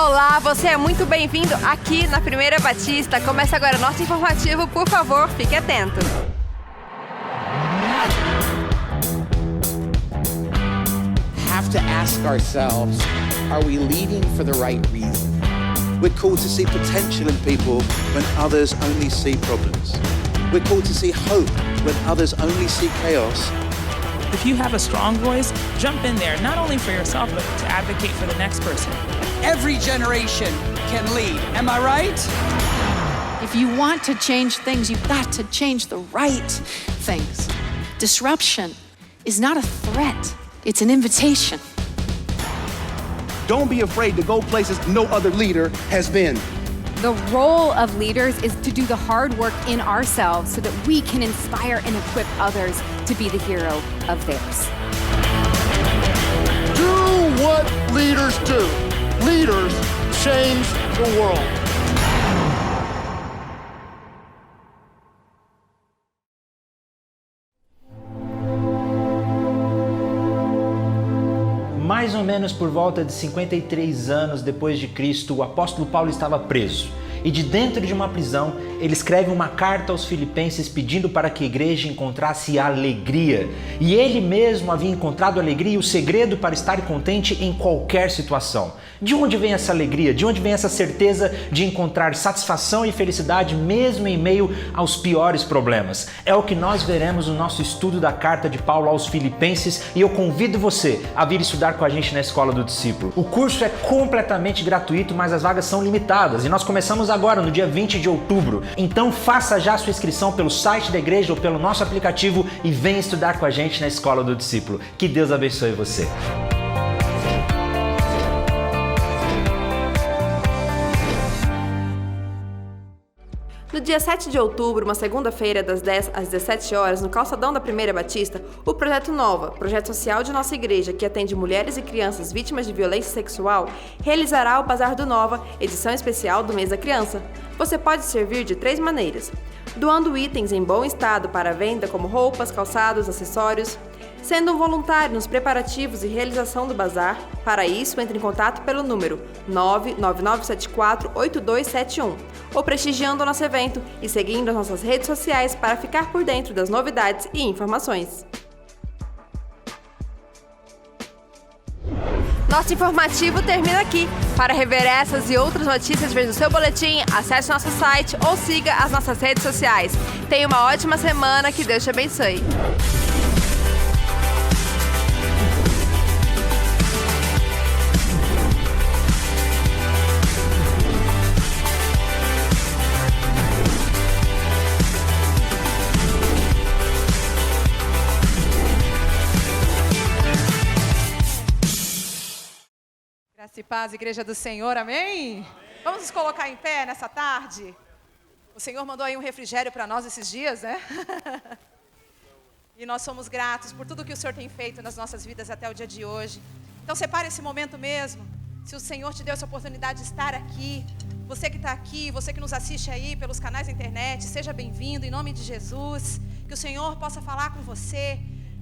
Olá, você é muito bem-vindo aqui na Primeira Batista. Começa agora o nosso informativo, por favor, fique atento. Have to ask ourselves, are we leading for the right reason? We're called to see potential in people when others only see problems. We're called to see hope when others only see chaos. If you have a strong voice, jump in there, not only for yourself, but to advocate for the next person. Every generation can lead. Am I right? If you want to change things, you've got to change the right things. Disruption is not a threat, it's an invitation. Don't be afraid to go places no other leader has been. The role of leaders is to do the hard work in ourselves so that we can inspire and equip others to be the hero of theirs. Do what leaders do. Leaders change the world. Mais ou menos por volta de 53 anos depois de Cristo, o apóstolo Paulo estava preso. E de dentro de uma prisão, ele escreve uma carta aos filipenses pedindo para que a igreja encontrasse alegria. E ele mesmo havia encontrado alegria e o segredo para estar contente em qualquer situação. De onde vem essa alegria? De onde vem essa certeza de encontrar satisfação e felicidade mesmo em meio aos piores problemas? É o que nós veremos no nosso estudo da carta de Paulo aos Filipenses e eu convido você a vir estudar com a gente na Escola do Discípulo. O curso é completamente gratuito, mas as vagas são limitadas e nós começamos agora no dia 20 de outubro. Então faça já a sua inscrição pelo site da igreja ou pelo nosso aplicativo e venha estudar com a gente na Escola do Discípulo. Que Deus abençoe você. No dia 7 de outubro, uma segunda-feira, das 10 às 17 horas, no calçadão da Primeira Batista, o Projeto Nova, projeto social de nossa igreja que atende mulheres e crianças vítimas de violência sexual, realizará o Bazar do Nova, edição especial do mês da criança. Você pode servir de 3 maneiras: doando itens em bom estado para venda, como roupas, calçados, acessórios, sendo um voluntário nos preparativos e realização do bazar. Para isso, entre em contato pelo número 999748271 ou prestigiando o nosso evento e seguindo as nossas redes sociais para ficar por dentro das novidades e informações. Nosso informativo termina aqui. Para rever essas e outras notícias, veja o seu boletim, acesse nosso site ou siga as nossas redes sociais. Tenha uma ótima semana, que Deus te abençoe. Graça e paz, Igreja do Senhor, amém? Vamos nos colocar em pé nessa tarde? O Senhor mandou aí um refrigério para nós esses dias, né? E nós somos gratos por tudo que o Senhor tem feito nas nossas vidas até o dia de hoje. Então separe esse momento mesmo. Se o Senhor te deu essa oportunidade de estar aqui, você que está aqui, você que nos assiste aí pelos canais da internet, seja bem-vindo em nome de Jesus. Que o Senhor possa falar com você,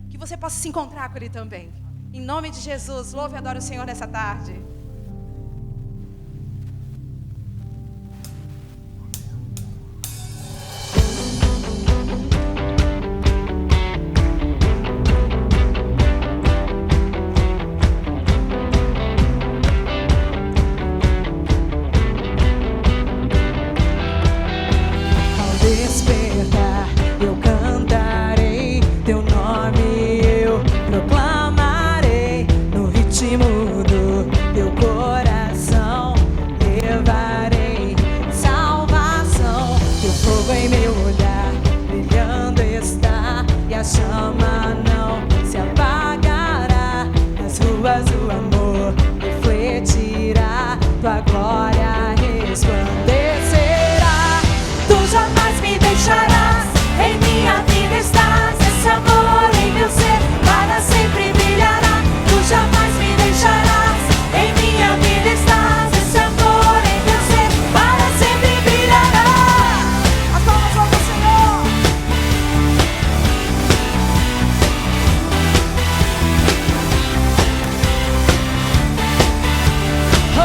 que você possa se encontrar com Ele também. Em nome de Jesus, louve e adore o Senhor nessa tarde. Despertar, eu cantarei teu nome, eu proclamarei no ritmo do teu coração, levarei salvação. Teu fogo em meu olhar brilhando está e a chama não se apagará. Nas ruas o amor refletirá, tua glória resplandecerá. Tu jamais me deixarás, em minha vida estás, esse amor em meu ser para sempre brilhará. Tu jamais me deixarás, em minha vida estás, esse amor em meu ser para sempre brilhará. As palmas ao Senhor. Oh.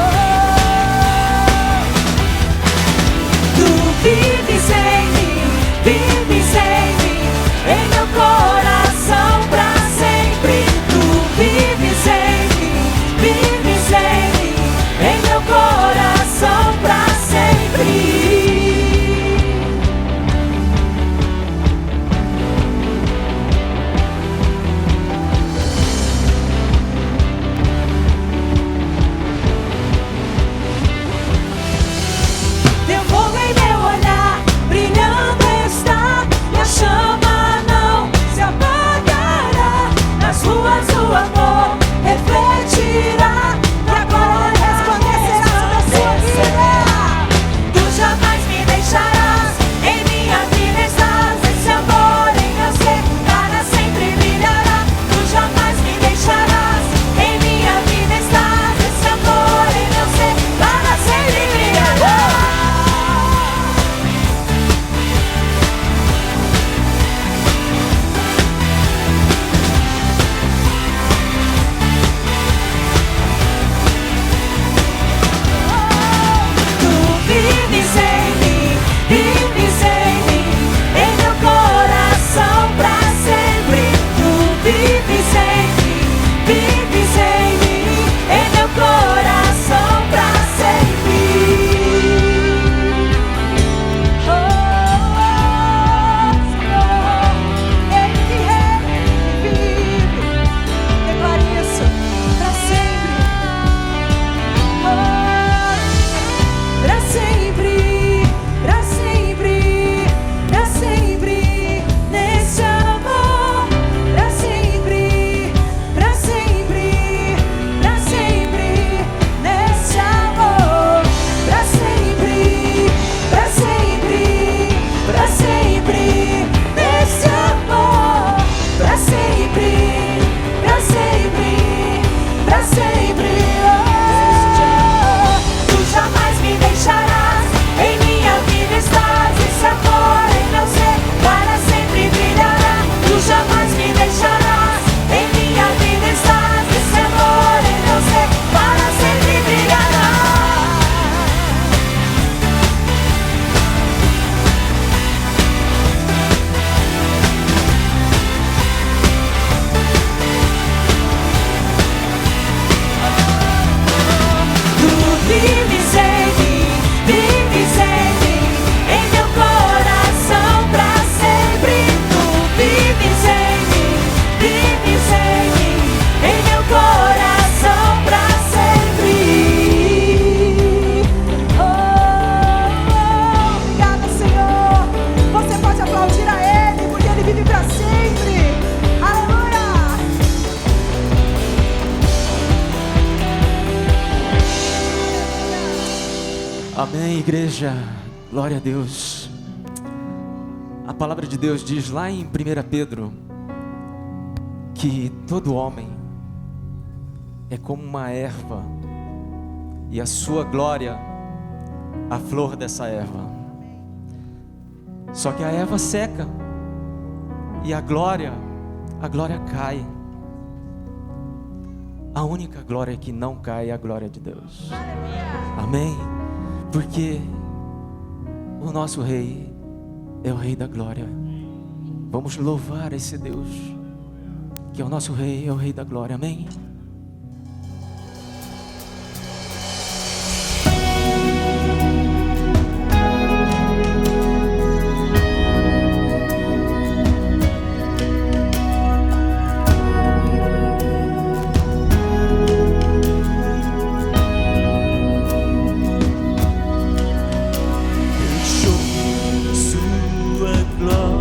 Amém, igreja. Glória a Deus. A palavra de Deus diz lá em 1 Pedro que todo homem é como uma erva e a sua glória a flor dessa erva. Só que a erva seca e a glória cai. A única glória que não cai é a glória de Deus. Amém? Porque o nosso Rei é o Rei da glória. Vamos louvar esse Deus que é o nosso Rei, é o Rei da glória. Amém? Glória.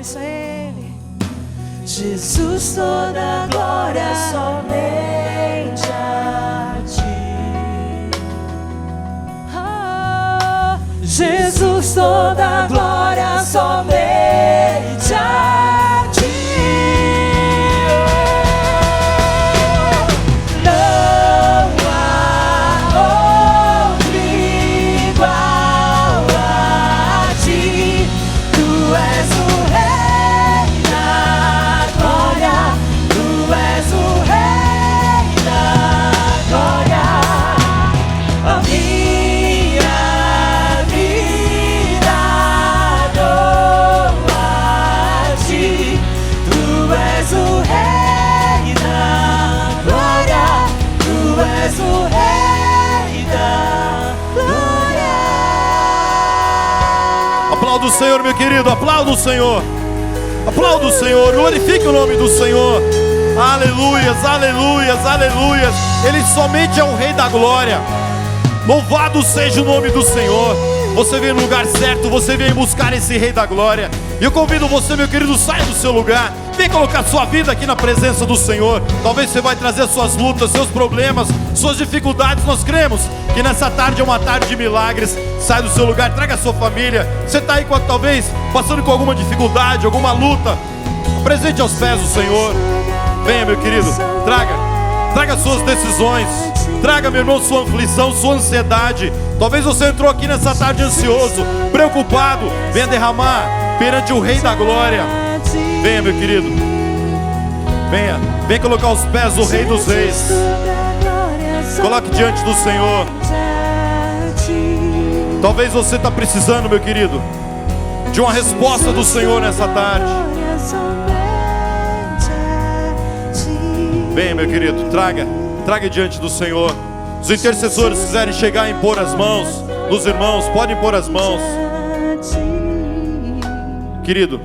só Ele. Jesus, toda glória somente a Ti. Oh, Jesus, toda glória somente a Ti. Não há outro igual a Ti. Tu és o Rei da glória. Tu és o Rei da glória. A minha vida dou a Ti. Tu és o Rei da glória. Tu és o Rei da glória. Aplauda o Senhor, meu querido, aplauda o Senhor. Aplauda o Senhor, glorifique o nome do Senhor. Aleluias, aleluias, aleluias. Ele somente é o Rei da glória. Louvado seja o nome do Senhor. Você veio no lugar certo, você veio buscar esse Rei da glória. E eu convido você, meu querido, saia do seu lugar. Vem colocar sua vida aqui na presença do Senhor. Talvez você vai trazer suas lutas, seus problemas, suas dificuldades. Nós cremos que nessa tarde é uma tarde de milagres. Sai do seu lugar, traga a sua família. Você está aí talvez passando com alguma dificuldade, alguma luta. Apresente aos pés do Senhor. Venha, meu querido, traga suas decisões. Traga, meu irmão, sua aflição, sua ansiedade. Talvez você entrou aqui nessa tarde ansioso, preocupado. Venha derramar perante o Rei da glória. Venha, meu querido. Venha colocar os pés do Rei dos Reis. Coloque diante do Senhor. Talvez você está precisando, meu querido, de uma resposta do Senhor nessa tarde. Venha, meu querido, traga diante do Senhor. Os intercessores quiserem chegar e impor as mãos nos irmãos, podem impor as mãos. Querido,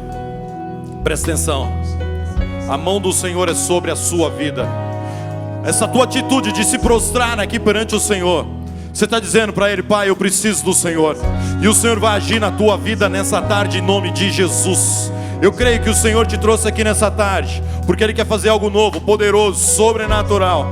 presta atenção. A mão do Senhor é sobre a sua vida. Essa tua atitude de se prostrar aqui perante o Senhor, você está dizendo para Ele: Pai, eu preciso do Senhor. E o Senhor vai agir na tua vida nessa tarde em nome de Jesus. Eu creio que o Senhor te trouxe aqui nessa tarde porque Ele quer fazer algo novo, poderoso, sobrenatural.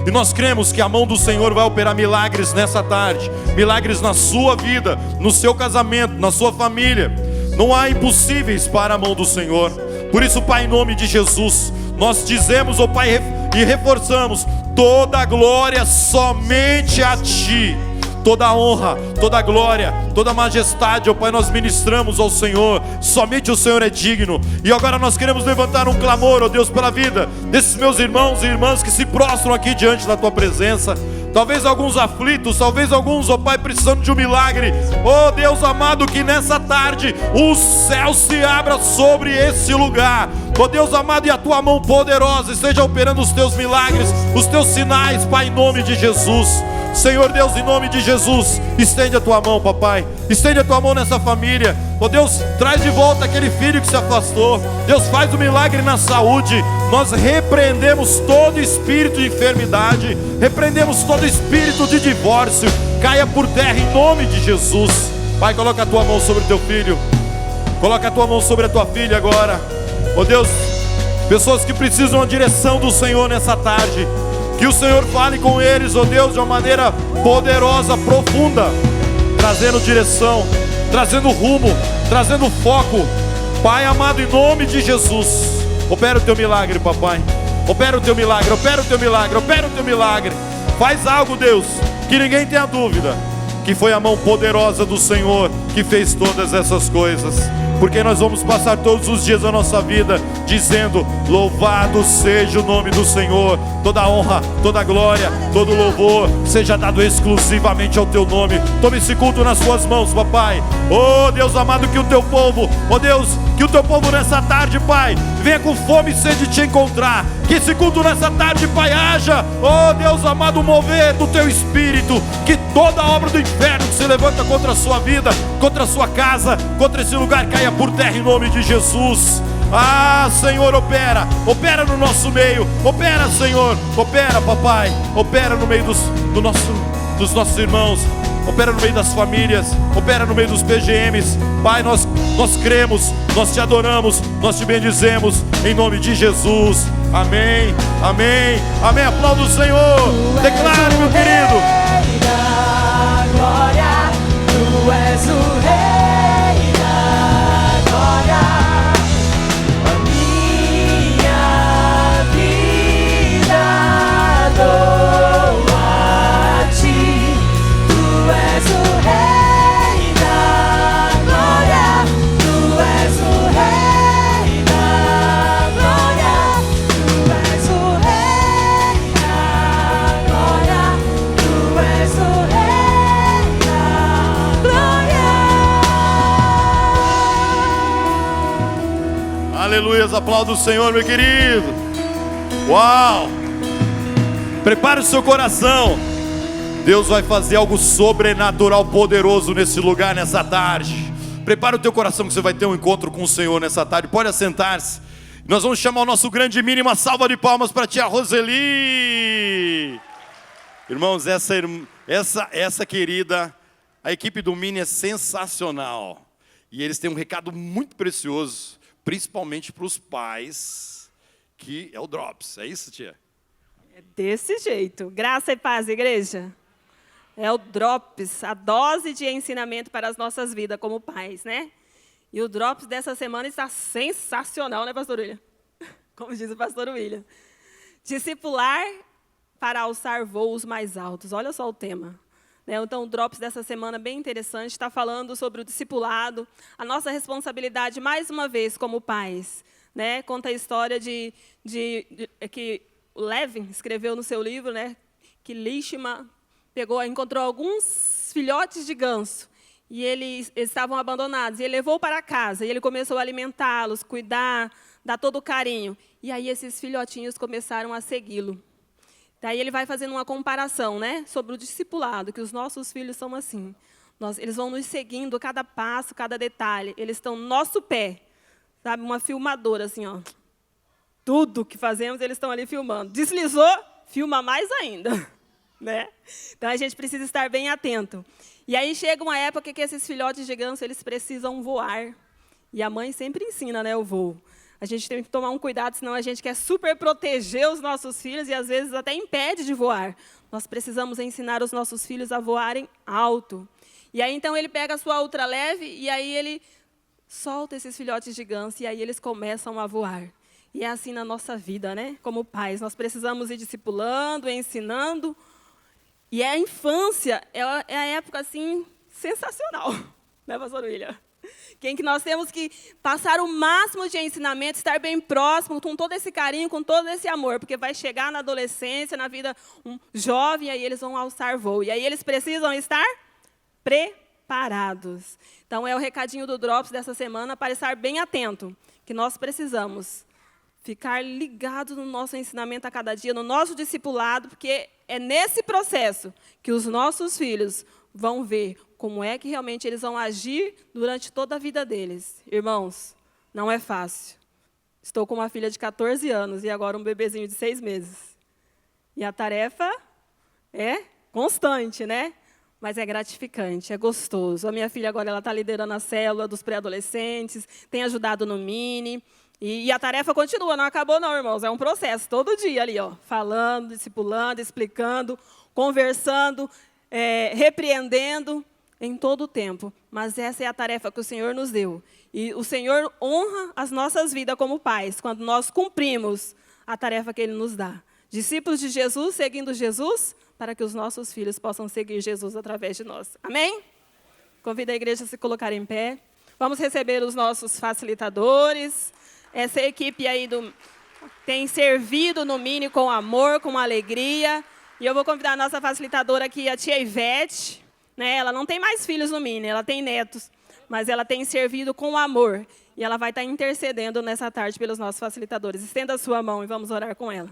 E nós cremos que a mão do Senhor vai operar milagres nessa tarde. Milagres na sua vida, no seu casamento, na sua família. Não há impossíveis para a mão do Senhor. Por isso, Pai, em nome de Jesus, nós dizemos, ó Pai, e reforçamos: toda a glória somente a Ti. Toda a honra, toda a glória, toda a majestade, ó Pai, nós ministramos ao Senhor. Somente o Senhor é digno. E agora nós queremos levantar um clamor, ó Deus, pela vida desses meus irmãos e irmãs que se prostram aqui diante da Tua presença. Talvez alguns aflitos, talvez alguns, ó Pai, precisando de um milagre. Ó Deus amado, que nessa tarde o céu se abra sobre esse lugar. Ó Deus amado, e a Tua mão poderosa esteja operando os Teus milagres, os Teus sinais, Pai, em nome de Jesus. Senhor Deus, em nome de Jesus, estende a Tua mão, papai. Estende a Tua mão nessa família. Ó Deus, traz de volta aquele filho que se afastou. Deus, faz um milagre na saúde. Nós repreendemos todo espírito de enfermidade, repreendemos todo espírito de divórcio. Caia por terra em nome de Jesus. Pai, coloca a Tua mão sobre o Teu filho. Coloca a Tua mão sobre a Tua filha agora. Ó Deus, pessoas que precisam da direção do Senhor nessa tarde, que o Senhor fale com eles, ó Deus, de uma maneira poderosa, profunda, trazendo direção, trazendo rumo, trazendo foco. Pai amado, em nome de Jesus, opera o Teu milagre, papai. Opera o Teu milagre, opera o Teu milagre, opera o Teu milagre. Faz algo, Deus, que ninguém tenha dúvida que foi a mão poderosa do Senhor que fez todas essas coisas. Porque nós vamos passar todos os dias da nossa vida dizendo: louvado seja o nome do Senhor. Toda a honra, toda a glória, todo o louvor seja dado exclusivamente ao Teu nome. Tome esse culto nas Suas mãos, papai. Oh Deus amado, que o Teu povo, oh Deus, que o Teu povo nessa tarde, Pai, venha com fome e sede Te encontrar. Que esse culto nessa tarde, Pai, haja, oh Deus amado, mover do Teu Espírito. Que toda obra do inferno que se levanta contra a sua vida, contra a sua casa, contra esse lugar, caia por terra em nome de Jesus. Ah, Senhor, opera no nosso meio. Opera, Senhor, opera, papai. Opera no meio dos nossos irmãos. opera no meio das famílias, opera no meio dos PGMs. Pai, nós cremos, nós te adoramos, nós te bendizemos, em nome de Jesus. Amém, amém, amém. Aplauda o Senhor. Declare, meu querido. Glória, tu és o Rei da glória. A minha vida dou a ti. Tu és o Rei da glória. Tu és o Rei da glória. Tu és o Rei da glória. Tu és o Rei da glória. Aleluias, aplauda o Senhor, meu querido. Uau! Prepare o seu coração. Deus vai fazer algo sobrenatural, poderoso nesse lugar, nessa tarde. Prepare o teu coração que você vai ter um encontro com o Senhor nessa tarde. Pode assentar-se. Nós vamos chamar o nosso grande Mini. Uma salva de palmas para a tia Roseli. Irmãos, essa querida, a equipe do Mini é sensacional. E eles têm um recado muito precioso, principalmente para os pais, que é o Drops. É isso, tia? É desse jeito. Graça e paz, igreja. É o Drops, a dose de ensinamento para as nossas vidas como pais, né? E o Drops dessa semana está sensacional, né, pastor William? Como diz o pastor William. Discipular para alçar voos mais altos. Olha só o tema. Então, o Drops dessa semana, bem interessante, está falando sobre o discipulado, a nossa responsabilidade, mais uma vez, como pais. Né? Conta a história que o Levin escreveu no seu livro, né? Que Lishma encontrou alguns filhotes de ganso, e eles estavam abandonados, e ele levou para casa, e ele começou a alimentá-los, cuidar, dar todo o carinho. E aí esses filhotinhos começaram a segui-lo. Daí ele vai fazendo uma comparação, né, sobre o discipulado, que os nossos filhos são assim. Eles vão nos seguindo cada passo, cada detalhe. Eles estão no nosso pé, sabe, uma filmadora assim, ó. Tudo que fazemos, eles estão ali filmando. Deslizou, filma mais ainda, né? Então a gente precisa estar bem atento. E aí chega uma época que esses filhotes de ganso, eles precisam voar. E a mãe sempre ensina, né, o voo. A gente tem que tomar um cuidado, senão a gente quer super proteger os nossos filhos e, às vezes, até impede de voar. Nós precisamos ensinar os nossos filhos a voarem alto. E aí, então, ele pega a sua ultraleve e aí ele solta esses filhotes de ganso e aí eles começam a voar. E é assim na nossa vida, né? Como pais, nós precisamos ir discipulando, ensinando. E a infância é a época, assim, sensacional. Né, pastor William? Em que nós temos que passar o máximo de ensinamento, estar bem próximo, com todo esse carinho, com todo esse amor, porque vai chegar na adolescência, na vida jovem, e aí eles vão alçar voo. E aí eles precisam estar preparados. Então, é o recadinho do Drops dessa semana, para estar bem atento, que nós precisamos ficar ligados no nosso ensinamento a cada dia, no nosso discipulado, porque é nesse processo que os nossos filhos vão ver como é que realmente eles vão agir durante toda a vida deles. Irmãos, não é fácil. Estou com uma filha de 14 anos e agora um bebezinho de 6 meses. E a tarefa é constante, né? Mas é gratificante, é gostoso. A minha filha agora está liderando a célula dos pré-adolescentes, tem ajudado no Mini. E a tarefa continua, não acabou não, irmãos. É um processo, todo dia ali, ó, falando, discipulando, explicando, conversando, repreendendo, em todo o tempo. Mas essa é a tarefa que o Senhor nos deu. E o Senhor honra as nossas vidas como pais, quando nós cumprimos a tarefa que Ele nos dá. Discípulos de Jesus, seguindo Jesus, para que os nossos filhos possam seguir Jesus através de nós. Amém? Convido a igreja a se colocar em pé. Vamos receber os nossos facilitadores. Essa equipe aí tem servido no Mini com amor, com alegria. E eu vou convidar a nossa facilitadora aqui, a tia Ivete. Né? Ela não tem mais filhos no Mini, ela tem netos, mas ela tem servido com amor. E ela vai estar intercedendo nessa tarde pelos nossos facilitadores. Estenda a sua mão e vamos orar com ela.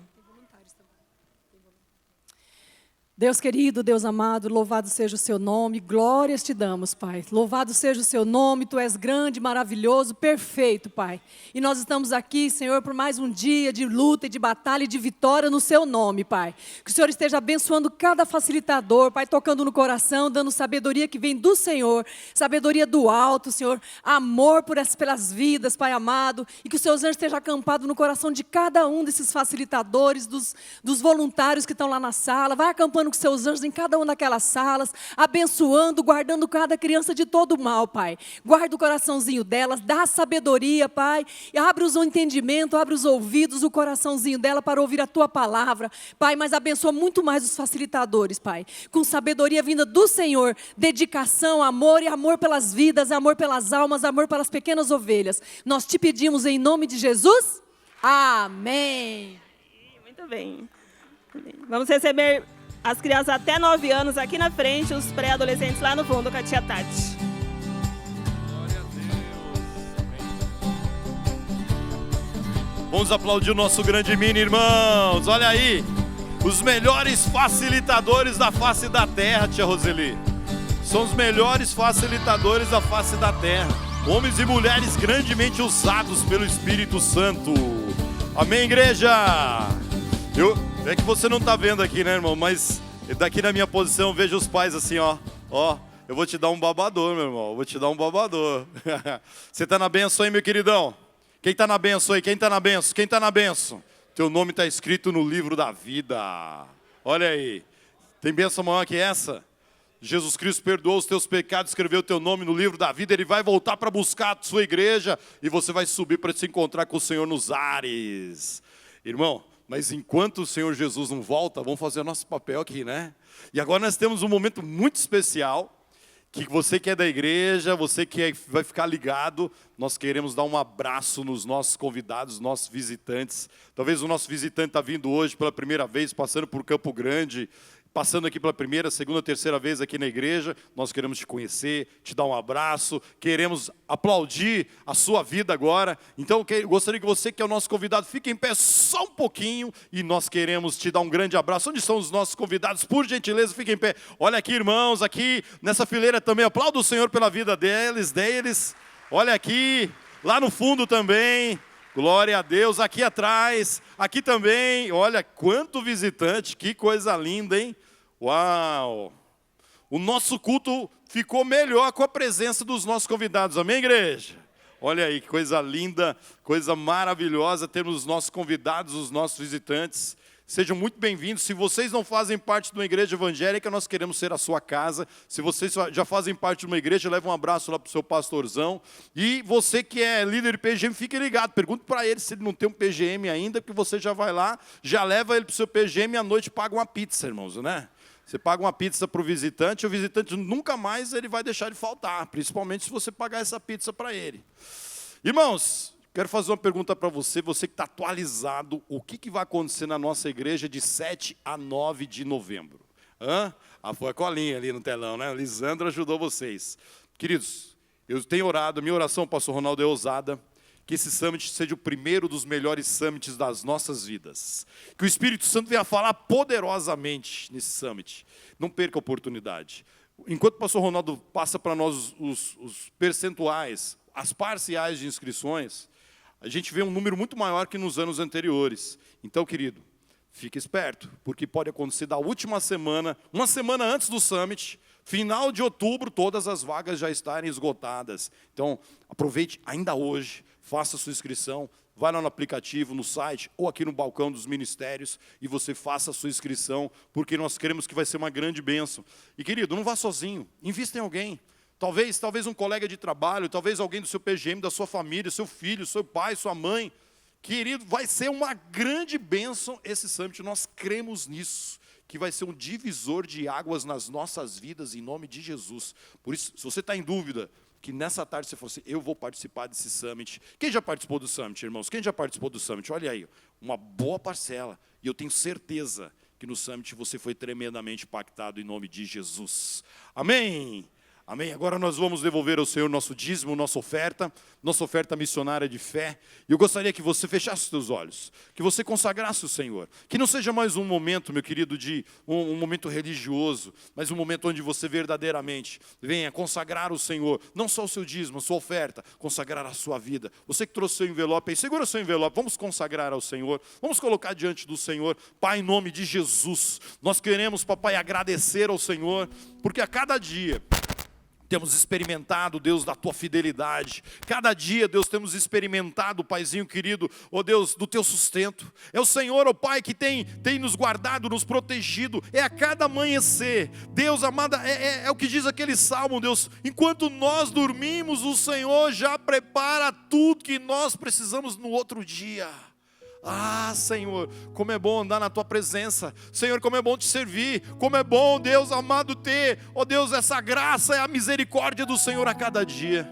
Deus querido, Deus amado, louvado seja o seu nome, glórias te damos, Pai. Louvado seja o seu nome, tu és grande, maravilhoso, perfeito, Pai. E nós estamos aqui, Senhor, por mais um dia de luta e de batalha e de vitória no seu nome, Pai. Que o Senhor esteja abençoando cada facilitador, Pai, tocando no coração, dando sabedoria que vem do Senhor, sabedoria do alto, Senhor, amor pelas vidas, Pai amado, e que os seus anjos estejam acampados no coração de cada um desses facilitadores, dos voluntários que estão lá na sala, vai acampando com seus anjos em cada uma daquelas salas, abençoando, guardando cada criança de todo mal, Pai. Guarda o coraçãozinho delas, dá sabedoria, Pai, e abre os entendimento, abre os ouvidos, o coraçãozinho dela para ouvir a Tua palavra, Pai, mas abençoa muito mais os facilitadores, Pai, com sabedoria vinda do Senhor, dedicação, amor e amor pelas vidas, amor pelas almas, amor pelas pequenas ovelhas. Nós te pedimos em nome de Jesus, amém. Muito bem. Vamos receber as crianças até 9 anos aqui na frente, os pré-adolescentes lá no fundo com a tia Tati. Vamos aplaudir o nosso grande mini, irmãos. Olha aí, os melhores facilitadores da face da terra, tia Roseli. São os melhores facilitadores da face da terra. Homens e mulheres grandemente usados pelo Espírito Santo. Amém, igreja? É que você não está vendo aqui, né, irmão? Mas daqui na minha posição, eu vejo os pais assim, ó. Ó, eu vou te dar um babador, meu irmão. Eu vou te dar um babador. Você está na benção aí, meu queridão? Quem está na benção aí? Quem está na benção? Quem está na benção? Teu nome está escrito no livro da vida. Olha aí. Tem benção maior que essa? Jesus Cristo perdoou os teus pecados, escreveu o teu nome no livro da vida. Ele vai voltar para buscar a sua igreja e você vai subir para se encontrar com o Senhor nos ares. Irmão, mas enquanto o Senhor Jesus não volta, vamos fazer o nosso papel aqui, né? E agora nós temos um momento muito especial, que você que é da igreja, você que vai ficar ligado, nós queremos dar um abraço nos nossos convidados, nossos visitantes. Talvez o nosso visitante está vindo hoje pela primeira vez, passando por Campo Grande, passando aqui pela primeira, segunda, terceira vez aqui na igreja. Nós queremos te conhecer, te dar um abraço, queremos aplaudir a sua vida agora. Então eu gostaria que você que é o nosso convidado fique em pé só um pouquinho e nós queremos te dar um grande abraço. Onde estão os nossos convidados? Por gentileza, fiquem em pé. Olha aqui, irmãos, aqui nessa fileira também, aplauda o Senhor pela vida deles. Olha aqui, lá no fundo também. Glória a Deus, aqui atrás, aqui também. Olha quanto visitante, que coisa linda, hein? Uau! O nosso culto ficou melhor com a presença dos nossos convidados, amém, igreja? Olha aí, que coisa linda, coisa maravilhosa termos os nossos convidados, os nossos visitantes. Sejam muito bem-vindos. Se vocês não fazem parte de uma igreja evangélica, nós queremos ser a sua casa. Se vocês já fazem parte de uma igreja, leve um abraço lá para o seu pastorzão. E você que é líder de PGM, fique ligado. Pergunte para ele se ele não tem um PGM ainda, que você já vai lá, já leva ele para o seu PGM e à noite paga uma pizza, irmãos, né? Você paga uma pizza para o visitante nunca mais ele vai deixar de faltar, principalmente se você pagar essa pizza para ele. Irmãos, quero fazer uma pergunta para você que está atualizado, o que vai acontecer na nossa igreja de 7 a 9 de novembro? Foi a colinha ali no telão, né? Lisandro ajudou vocês. Queridos, eu tenho orado, minha oração, pastor Ronaldo, é ousada, que esse summit seja o primeiro dos melhores summits das nossas vidas. Que o Espírito Santo venha falar poderosamente nesse summit. Não perca a oportunidade. Enquanto o pastor Ronaldo passa para nós os percentuais, as parciais de inscrições, a gente vê um número muito maior que nos anos anteriores. Então, querido, fique esperto, porque pode acontecer da última semana, uma semana antes do summit, final de outubro, todas as vagas já estarem esgotadas. Então, aproveite ainda hoje, faça a sua inscrição, vai lá no aplicativo, no site, ou aqui no balcão dos ministérios, e você faça a sua inscrição, porque nós queremos que vai ser uma grande bênção. E, querido, não vá sozinho, invista em alguém. Talvez um colega de trabalho, talvez alguém do seu PGM, da sua família, seu filho, seu pai, sua mãe. Querido, vai ser uma grande bênção esse summit, nós cremos nisso, que vai ser um divisor de águas nas nossas vidas, em nome de Jesus. Por isso, se você está em dúvida, que nessa tarde você fala assim, eu vou participar desse summit. Quem já participou do summit, irmãos? Quem já participou do summit? Olha aí, uma boa parcela. E eu tenho certeza que no summit você foi tremendamente impactado em nome de Jesus. Amém? Amém? Agora nós vamos devolver ao Senhor nosso dízimo, nossa oferta missionária de fé. E eu gostaria que você fechasse os seus olhos, que você consagrasse o Senhor. Que não seja mais um momento, meu querido, de um momento religioso, mas um momento onde você verdadeiramente venha consagrar o Senhor. Não só o seu dízimo, a sua oferta, consagrar a sua vida. Você que trouxe seu envelope aí, segura seu envelope, vamos consagrar ao Senhor. Vamos colocar diante do Senhor. Pai, em nome de Jesus, nós queremos, papai, agradecer ao Senhor, porque a cada dia temos experimentado, Deus, da tua fidelidade. Cada dia, Deus, temos experimentado, Paizinho querido, ó Deus, do teu sustento. É o Senhor, ó Pai, que tem nos guardado, nos protegido. É a cada amanhecer. Deus amado, é o que diz aquele salmo, Deus. Enquanto nós dormimos, o Senhor já prepara tudo que nós precisamos no outro dia. Ah, Senhor, como é bom andar na Tua presença. Senhor, como é bom Te servir. Como é bom, Deus amado, ter, ó Deus, essa graça e a misericórdia do Senhor a cada dia.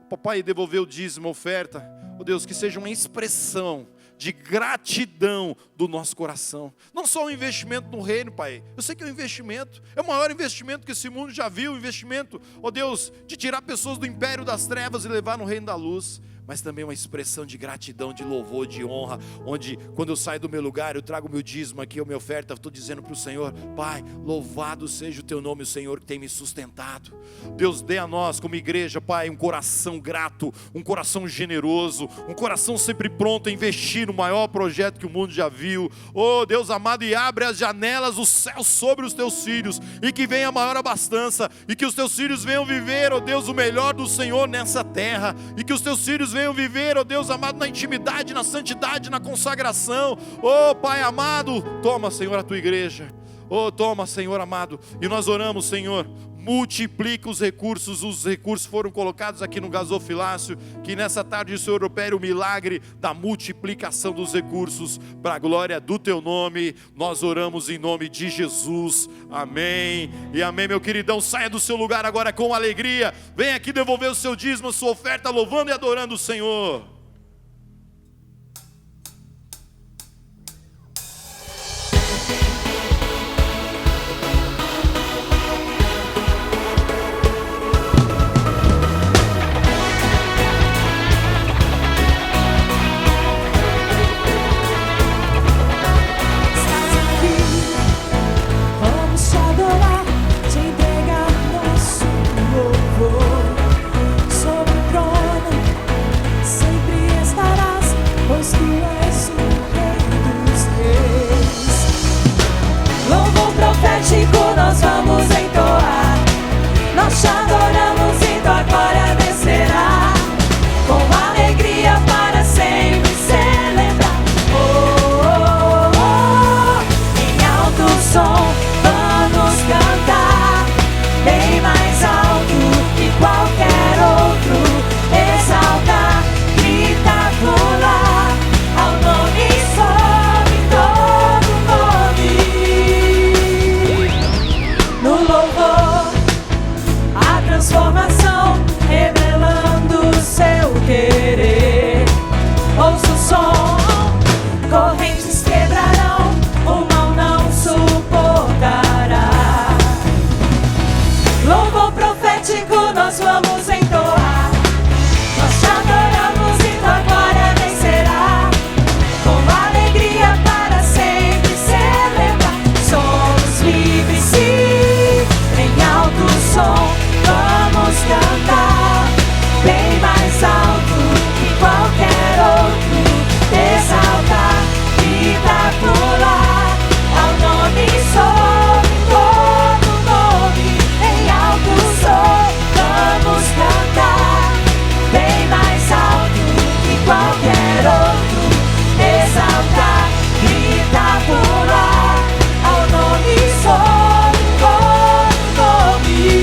Papai, devolver o dízimo, a oferta, ó Deus, que seja uma expressão de gratidão do nosso coração. Não só um investimento no reino, Pai. Eu sei que é um investimento. É o maior investimento que esse mundo já viu. Um investimento, ó Deus, de tirar pessoas do império das trevas e levar no reino da luz. Mas também uma expressão de gratidão, de louvor, de honra, onde quando eu saio do meu lugar, eu trago o meu dízimo aqui, a minha oferta, estou dizendo para o Senhor, Pai, louvado seja o Teu nome, o Senhor que tem me sustentado. Deus, dê a nós como igreja, Pai, um coração grato, um coração generoso, um coração sempre pronto a investir no maior projeto que o mundo já viu. Oh Deus amado, e abre as janelas do céu sobre os Teus filhos, e que venha a maior abastança, e que os Teus filhos venham viver, oh Deus, o melhor do Senhor nessa terra, e que os Teus filhos venham viver, ó Deus amado, na intimidade, na santidade, na consagração. Ó Pai amado, toma, Senhor, a Tua igreja. Ó, toma, Senhor amado. E nós oramos, Senhor, multiplica os recursos foram colocados aqui no gasofilácio, que nessa tarde o Senhor opere o milagre da multiplicação dos recursos, para a glória do Teu nome. Nós oramos em nome de Jesus, amém, e amém. Meu queridão, saia do seu lugar agora com alegria, vem aqui devolver o seu dízimo, a sua oferta, louvando e adorando o Senhor. Nós vamos entoar, nós te adoramos e tua glória descerá, com alegria para sempre celebrar. Oh, oh, oh, em alto som vamos cantar, bem mais alto que qualquer outro, exaltar, gritar, pular, ao nome sobre todo nome. No louvor, a transformação, revelando o seu querer. Ouça o som, correntes quebrarão, o mal não suportará. Louvor profético, nós vamos entoar, nós te adoramos e tua glória vencerá, com alegria para sempre celebrar. Somos livres, sim, em alto som vamos cantar, bem mais alto que qualquer outro, exaltar, gritar, pular, ao nome sobre todo nome. Em alto som vamos cantar, bem mais alto que qualquer outro, exaltar, gritar, pular, ao nome sobre todo nome.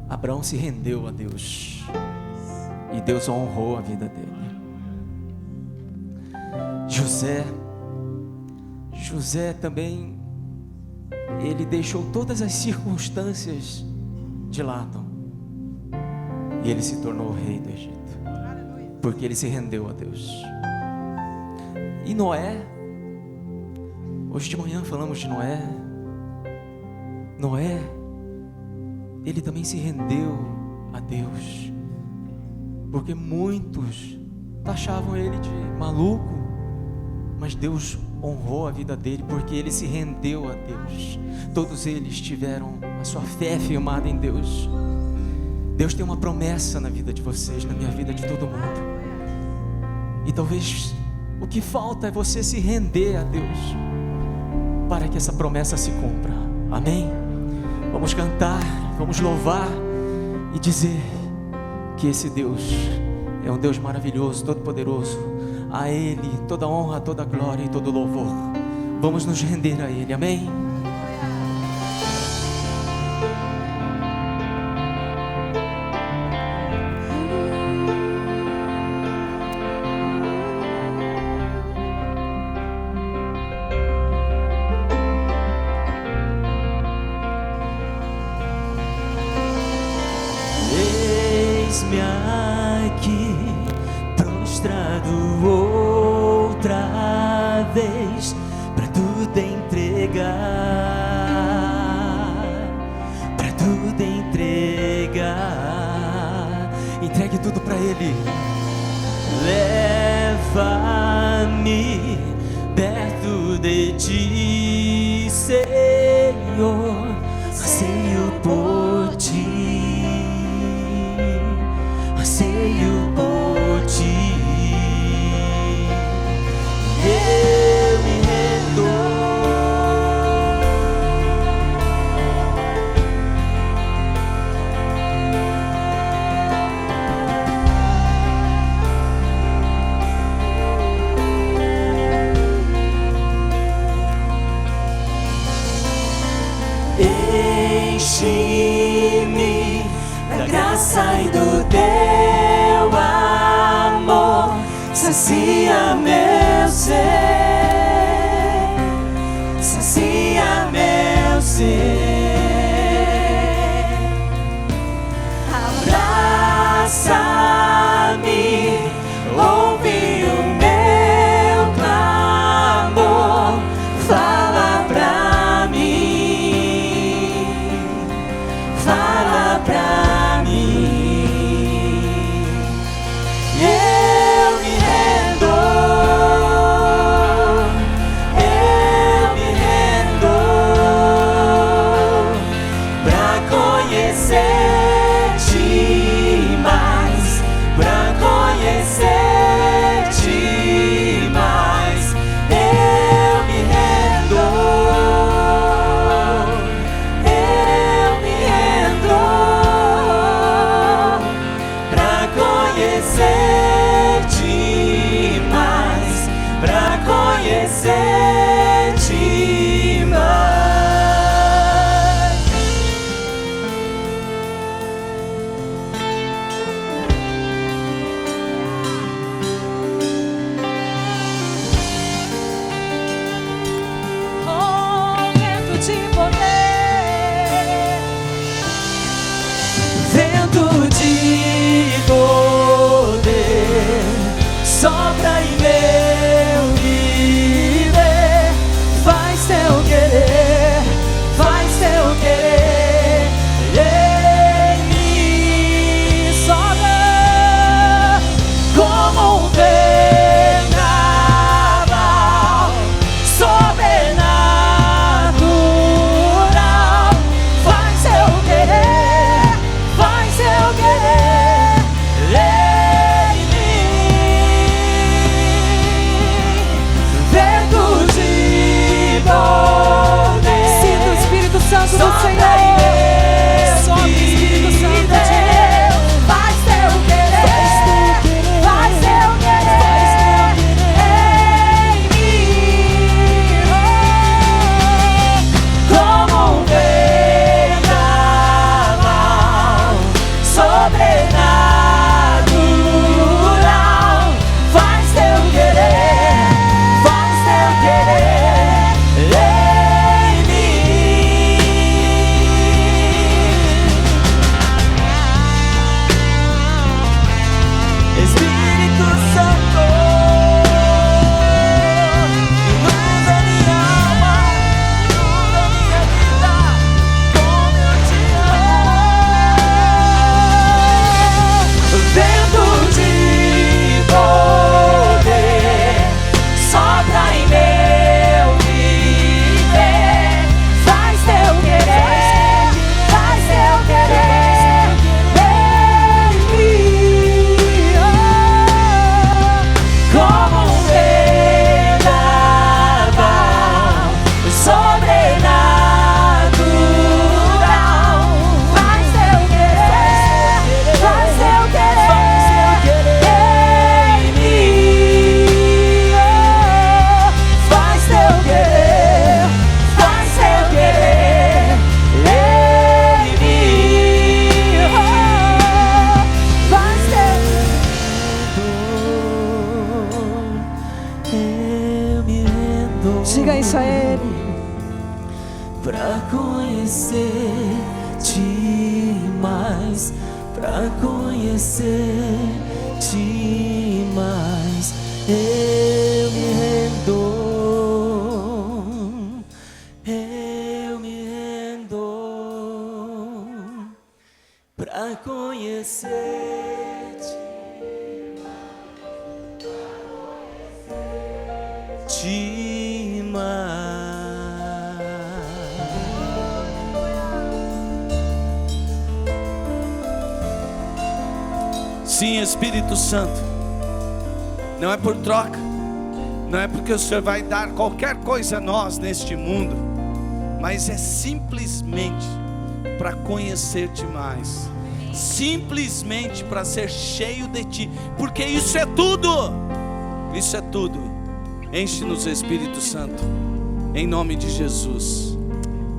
Abraão se rendeu a Deus e Deus honrou a vida dele. José também, ele deixou todas as circunstâncias de lado e ele se tornou o rei do Egito, porque ele se rendeu a Deus. E Noé, hoje de manhã falamos de Noé. Ele também se rendeu a Deus, porque muitos taxavam ele de maluco, mas Deus honrou a vida dele, porque ele se rendeu a Deus. Todos eles tiveram a sua fé firmada em Deus. Deus tem uma promessa na vida de vocês, na minha vida, de todo mundo. E talvez o que falta é você se render a Deus, para que essa promessa se cumpra. Amém? Vamos cantar, vamos louvar e dizer que esse Deus é um Deus maravilhoso, todo poderoso. A Ele toda honra, toda glória e todo louvor. Vamos nos render a Ele, amém? Eis-me aqui, prostrado outra vez, pra tudo entregar, pra tudo entregar. Entregue tudo para Ele. Leva-me perto de ti, Senhor, anseio por ti, anseio por ti. Eu me rendo. Enche-me da graça e do teu amor, sacia meu ser, sacia meu ser. Abraça-me, ouve o meu clamor, fala pra mim, fala pra mim. Eu me rendo, pra conhecer-te mais, pra conhecer-te mais. Eu me rendo, pra conhecer-te mais, pra conhecer-te mais. Oh, vento de poder, Vento de poder, sopra em meu viver, Diga isso a Ele. Pra conhecer-te mais, pra conhecer-te mais, eu me rendo, pra conhecer-te mais. Sim, Espírito Santo, não é por troca, não é porque o Senhor vai dar qualquer coisa a nós neste mundo, mas é simplesmente para conhecer-te mais, simplesmente para ser cheio de Ti, porque isso é tudo, isso é tudo. Enche-nos, Espírito Santo, em nome de Jesus,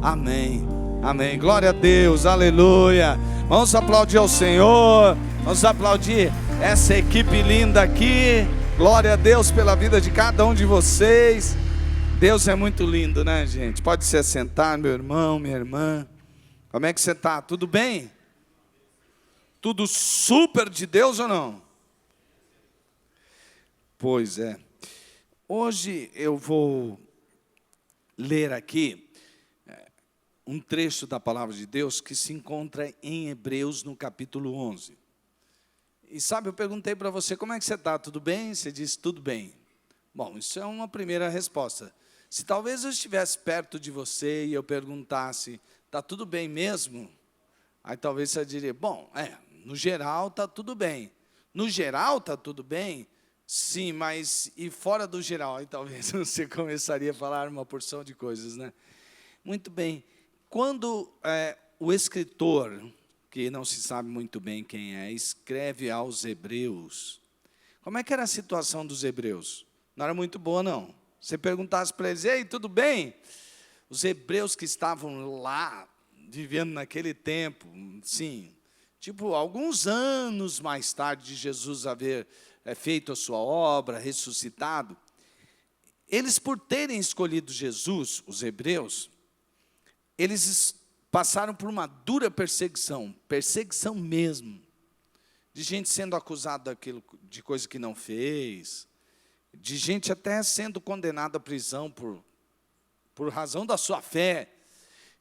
amém, amém, glória a Deus, aleluia. Vamos aplaudir ao Senhor, vamos aplaudir essa equipe linda aqui. Glória a Deus pela vida de cada um de vocês. Deus é muito lindo, né, gente? Pode se assentar, meu irmão, minha irmã. Como é que você está? Tudo bem? Tudo super de Deus ou não? Pois é. Hoje eu vou ler aqui um trecho da palavra de Deus que se encontra em Hebreus no capítulo 11. E sabe, eu perguntei para você, como é que você está? Tudo bem? Você disse, tudo bem. Bom, isso é uma primeira resposta. Se talvez eu estivesse perto de você e eu perguntasse, está tudo bem mesmo? Aí talvez você diria, bom, no geral está tudo bem. No geral está tudo bem? Sim, mas e fora do geral? Aí talvez você começaria a falar uma porção de coisas, né? Muito bem. Quando o escritor, que não se sabe muito bem quem é, escreve aos hebreus, como é que era a situação dos hebreus? Não era muito boa, não. Você perguntasse para eles, ei, tudo bem? Os hebreus que estavam lá, vivendo naquele tempo, sim, tipo, alguns anos mais tarde de Jesus haver feito a sua obra, ressuscitado, eles, por terem escolhido Jesus, os hebreus, eles passaram por uma dura perseguição, perseguição mesmo, de gente sendo acusada de coisa que não fez, de gente até sendo condenada à prisão por razão da sua fé,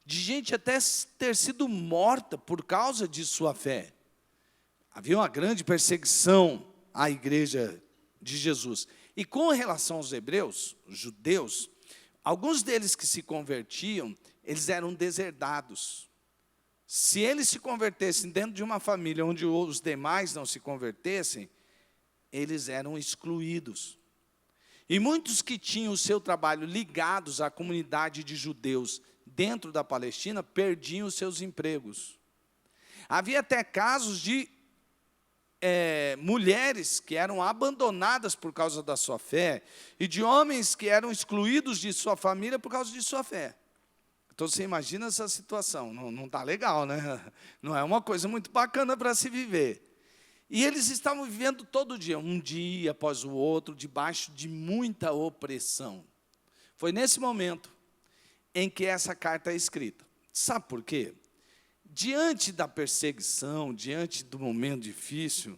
de gente até ter sido morta por causa de sua fé. Havia uma grande perseguição à igreja de Jesus. E com relação aos hebreus, os judeus, alguns deles que se convertiam, eles eram deserdados. Se eles se convertessem dentro de uma família onde os demais não se convertessem, eles eram excluídos. E muitos que tinham o seu trabalho ligados à comunidade de judeus dentro da Palestina, perdiam os seus empregos. Havia até casos de mulheres que eram abandonadas por causa da sua fé, e de homens que eram excluídos de sua família por causa de sua fé. Então você imagina essa situação, não está legal, né? Não é uma coisa muito bacana para se viver. E eles estavam vivendo todo dia, um dia após o outro, debaixo de muita opressão. Foi nesse momento em que essa carta é escrita. Sabe por quê? Diante da perseguição, diante do momento difícil,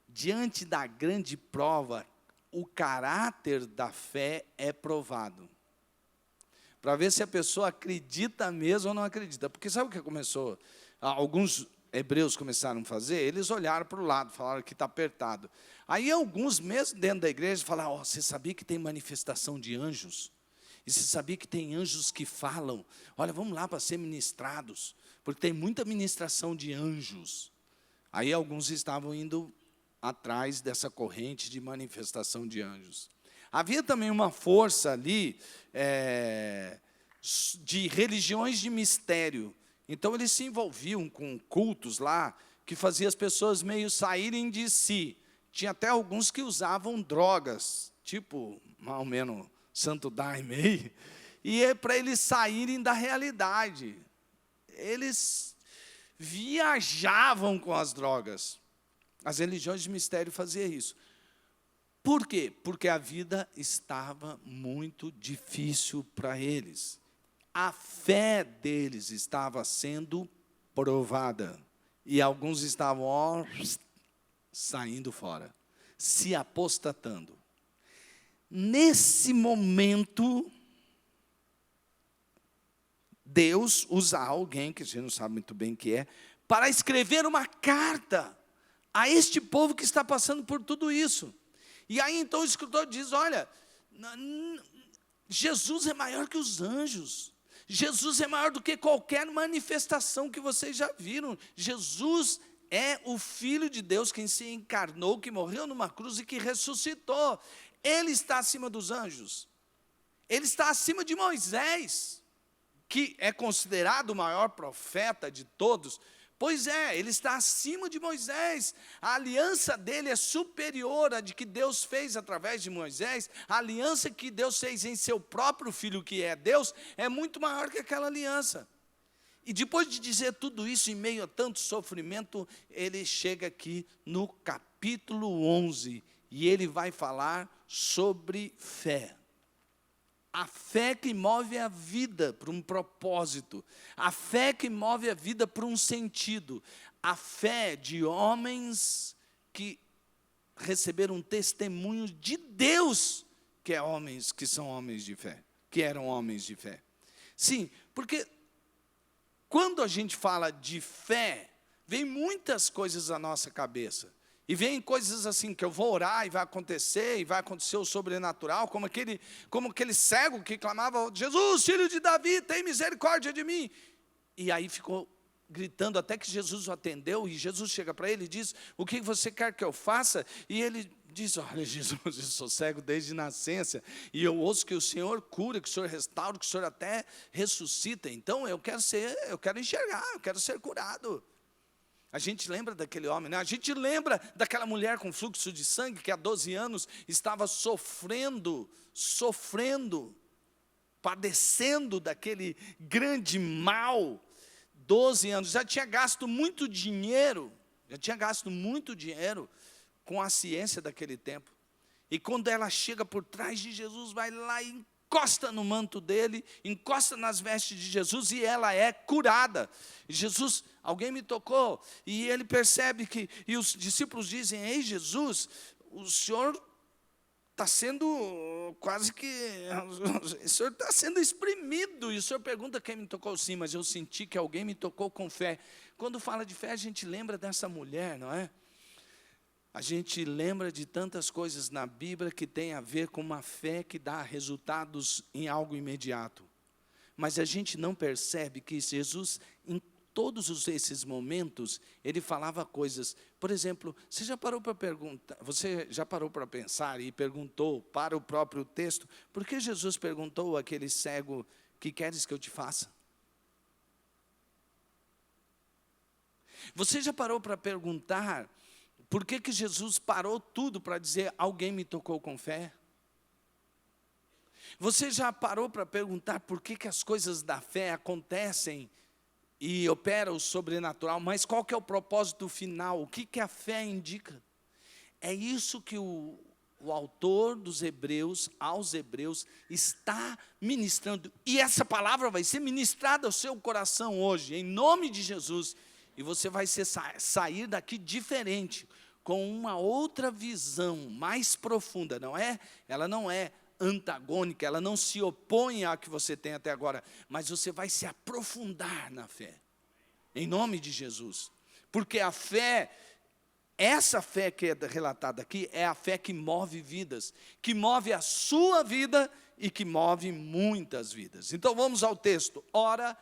diante da grande prova, o caráter da fé é provado. Para ver se a pessoa acredita mesmo ou não acredita. Porque sabe o que começou? Alguns hebreus começaram a fazer, eles olharam para o lado, falaram que está apertado. Aí alguns, mesmo dentro da igreja, falaram, você sabia que tem manifestação de anjos? E você sabia que tem anjos que falam? Olha, vamos lá para ser ministrados, porque tem muita ministração de anjos. Aí alguns estavam indo atrás dessa corrente de manifestação de anjos. Havia também uma força ali de religiões de mistério. Então eles se envolviam com cultos lá, que fazia as pessoas meio saírem de si. Tinha até alguns que usavam drogas, tipo, mais ou menos, Santo Daime aí, e é para eles saírem da realidade. Eles viajavam com as drogas. As religiões de mistério faziam isso. Por quê? Porque a vida estava muito difícil para eles. A fé deles estava sendo provada. E alguns estavam saindo fora, se apostatando. Nesse momento, Deus usa alguém, que a gente não sabe muito bem quem é, para escrever uma carta a este povo que está passando por tudo isso. E aí então o escritor diz, olha, Jesus é maior que os anjos. Jesus é maior do que qualquer manifestação que vocês já viram. Jesus é o Filho de Deus, quem se encarnou, que morreu numa cruz e que ressuscitou. Ele está acima dos anjos. Ele está acima de Moisés, que é considerado o maior profeta de todos. Pois é, ele está acima de Moisés. A aliança dele é superior à de que Deus fez através de Moisés. A aliança que Deus fez em seu próprio Filho, que é Deus, é muito maior que aquela aliança. E depois de dizer tudo isso, em meio a tanto sofrimento, ele chega aqui no capítulo 11, e ele vai falar sobre fé. A fé que move a vida para um propósito. A fé que move a vida para um sentido. A fé de homens que receberam um testemunho de Deus, que são homens de fé, que eram homens de fé. Sim, porque quando a gente fala de fé, vem muitas coisas à nossa cabeça. E vem coisas assim, que eu vou orar e vai acontecer o sobrenatural, como aquele cego que clamava, Jesus, filho de Davi, tem misericórdia de mim. E aí ficou gritando até que Jesus o atendeu, e Jesus chega para ele e diz, o que você quer que eu faça? E ele diz, olha Jesus, eu sou cego desde nascença, e eu ouço que o Senhor cura, que o Senhor restaura, que o Senhor até ressuscita, então eu quero enxergar, eu quero ser curado. A gente lembra daquele homem, né? A gente lembra daquela mulher com fluxo de sangue que há 12 anos estava sofrendo, padecendo daquele grande mal. 12 anos, já tinha gasto muito dinheiro com a ciência daquele tempo. E quando ela chega por trás de Jesus, vai lá e encosta no manto dele, encosta nas vestes de Jesus e ela é curada. Jesus, alguém me tocou, e ele percebe e os discípulos dizem, ei Jesus, o Senhor está sendo o Senhor está sendo exprimido, e o Senhor pergunta quem me tocou. Sim, mas eu senti que alguém me tocou com fé. Quando fala de fé, a gente lembra dessa mulher, não é? A gente lembra de tantas coisas na Bíblia que tem a ver com uma fé que dá resultados em algo imediato. Mas a gente não percebe que Jesus, em todos esses momentos, ele falava coisas. Por exemplo, você já parou para pensar e perguntou para o próprio texto, por que Jesus perguntou àquele cego, que queres que eu te faça? Você já parou para perguntar, por que Jesus parou tudo para dizer, alguém me tocou com fé? Você já parou para perguntar por que as coisas da fé acontecem e opera o sobrenatural, mas qual que é o propósito final? O que a fé indica? É isso que o autor dos Hebreus, aos Hebreus, está ministrando. E essa palavra vai ser ministrada ao seu coração hoje, em nome de Jesus. E você vai sair daqui diferente, com uma outra visão mais profunda, não é? Ela não é antagônica, ela não se opõe à que você tem até agora, mas você vai se aprofundar na fé, em nome de Jesus. Porque a fé, essa fé que é relatada aqui, é a fé que move vidas, que move a sua vida e que move muitas vidas. Então vamos ao texto. Ora,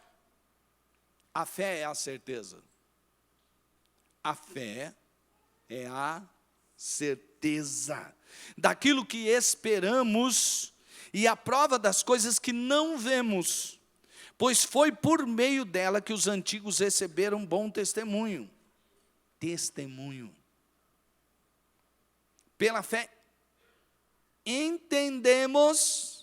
a fé é a certeza. A fé é a certeza daquilo que esperamos e a prova das coisas que não vemos, pois foi por meio dela que os antigos receberam bom testemunho. Pela fé entendemos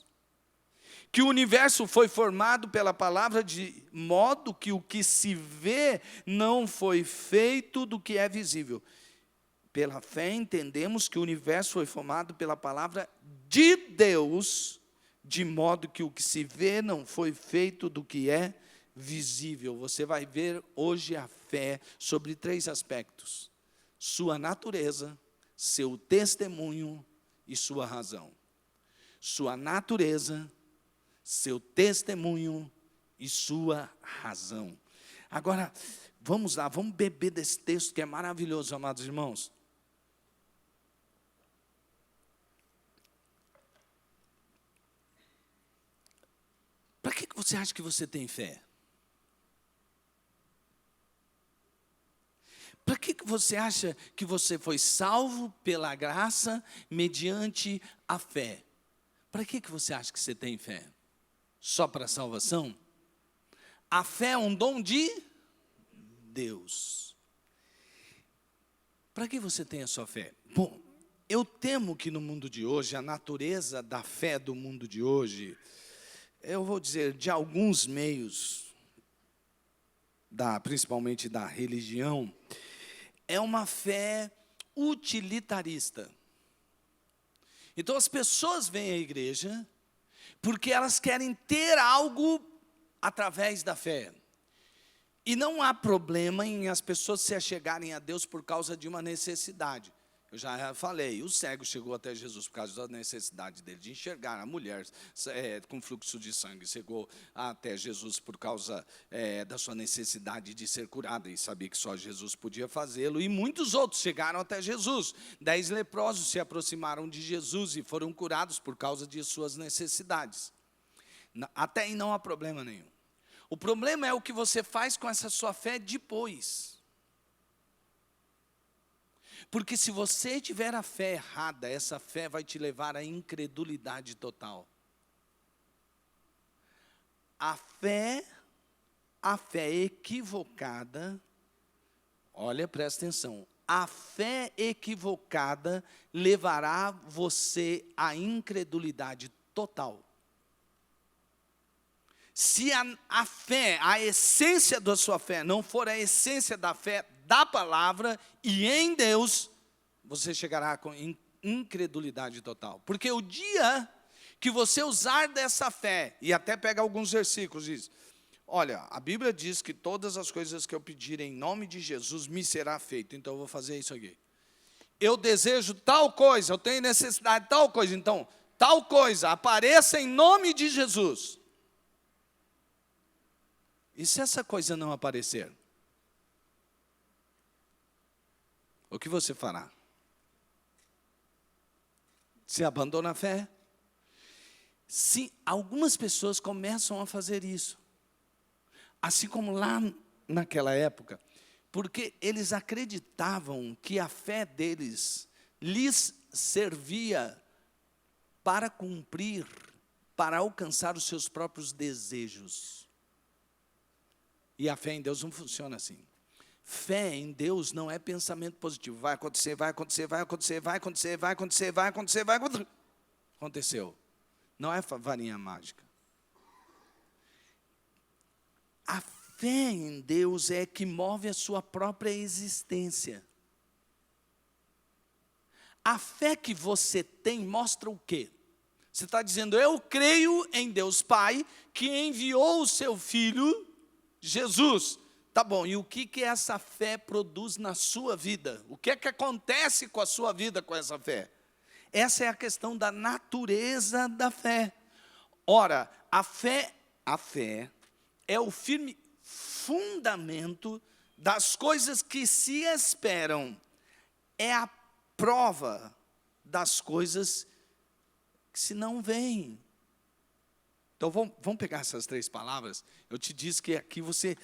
que o universo foi formado pela palavra, de modo que o que se vê não foi feito do que é visível. Pela fé entendemos que o universo foi formado pela palavra de Deus, de modo que o que se vê não foi feito do que é visível. Você vai ver hoje a fé sobre 3 aspectos: sua natureza, seu testemunho e sua razão. Sua natureza, seu testemunho e sua razão. Agora, vamos lá, vamos beber desse texto que é maravilhoso, amados irmãos. Para que você acha que você tem fé? Para que você acha que você foi salvo pela graça mediante a fé? Para que você acha que você tem fé? Só para a salvação? A fé é um dom de Deus. Para que você tem a sua fé? Bom, eu temo que no mundo de hoje, a natureza da fé do mundo de hoje, eu vou dizer, de alguns meios, principalmente da religião, é uma fé utilitarista. Então as pessoas vêm à igreja porque elas querem ter algo através da fé. E não há problema em as pessoas se achegarem a Deus por causa de uma necessidade. Eu já falei, o cego chegou até Jesus por causa da necessidade dele de enxergar. A mulher com fluxo de sangue chegou até Jesus por causa da sua necessidade de ser curada. E sabia que só Jesus podia fazê-lo. E muitos outros chegaram até Jesus. 10 leprosos se aproximaram de Jesus e foram curados por causa de suas necessidades. Até aí não há problema nenhum. O problema é o que você faz com essa sua fé depois. Porque se você tiver a fé errada, essa fé vai te levar à incredulidade total. A fé equivocada, olha, presta atenção, a fé equivocada levará você à incredulidade total. Se a fé, a essência da sua fé, não for a essência da fé da palavra e em Deus, você chegará com incredulidade total. Porque o dia que você usar dessa fé, e até pega alguns versículos, diz, olha, a Bíblia diz que todas as coisas que eu pedir em nome de Jesus me será feito, então eu vou fazer isso aqui. Eu desejo tal coisa, eu tenho necessidade de tal coisa, então, tal coisa, apareça em nome de Jesus. E se essa coisa não aparecer? O que você fará? Você abandona a fé? Sim, algumas pessoas começam a fazer isso. Assim como lá naquela época, porque eles acreditavam que a fé deles lhes servia para cumprir, para alcançar os seus próprios desejos. E a fé em Deus não funciona assim. Fé em Deus não é pensamento positivo. Vai acontecer, vai acontecer, vai acontecer, vai acontecer, vai acontecer, vai acontecer, vai acontecer. Aconteceu. Não é varinha mágica. A fé em Deus é que move a sua própria existência. A fé que você tem mostra o quê? Você está dizendo, eu creio em Deus Pai, que enviou o seu Filho, Jesus. Tá bom, e o que essa fé produz na sua vida? O que é que acontece com a sua vida com essa fé? Essa é a questão da natureza da fé. Ora, a fé é o firme fundamento das coisas que se esperam. É a prova das coisas que se não veem. Então, vamos pegar essas 3 palavras. Eu te disse que aqui você,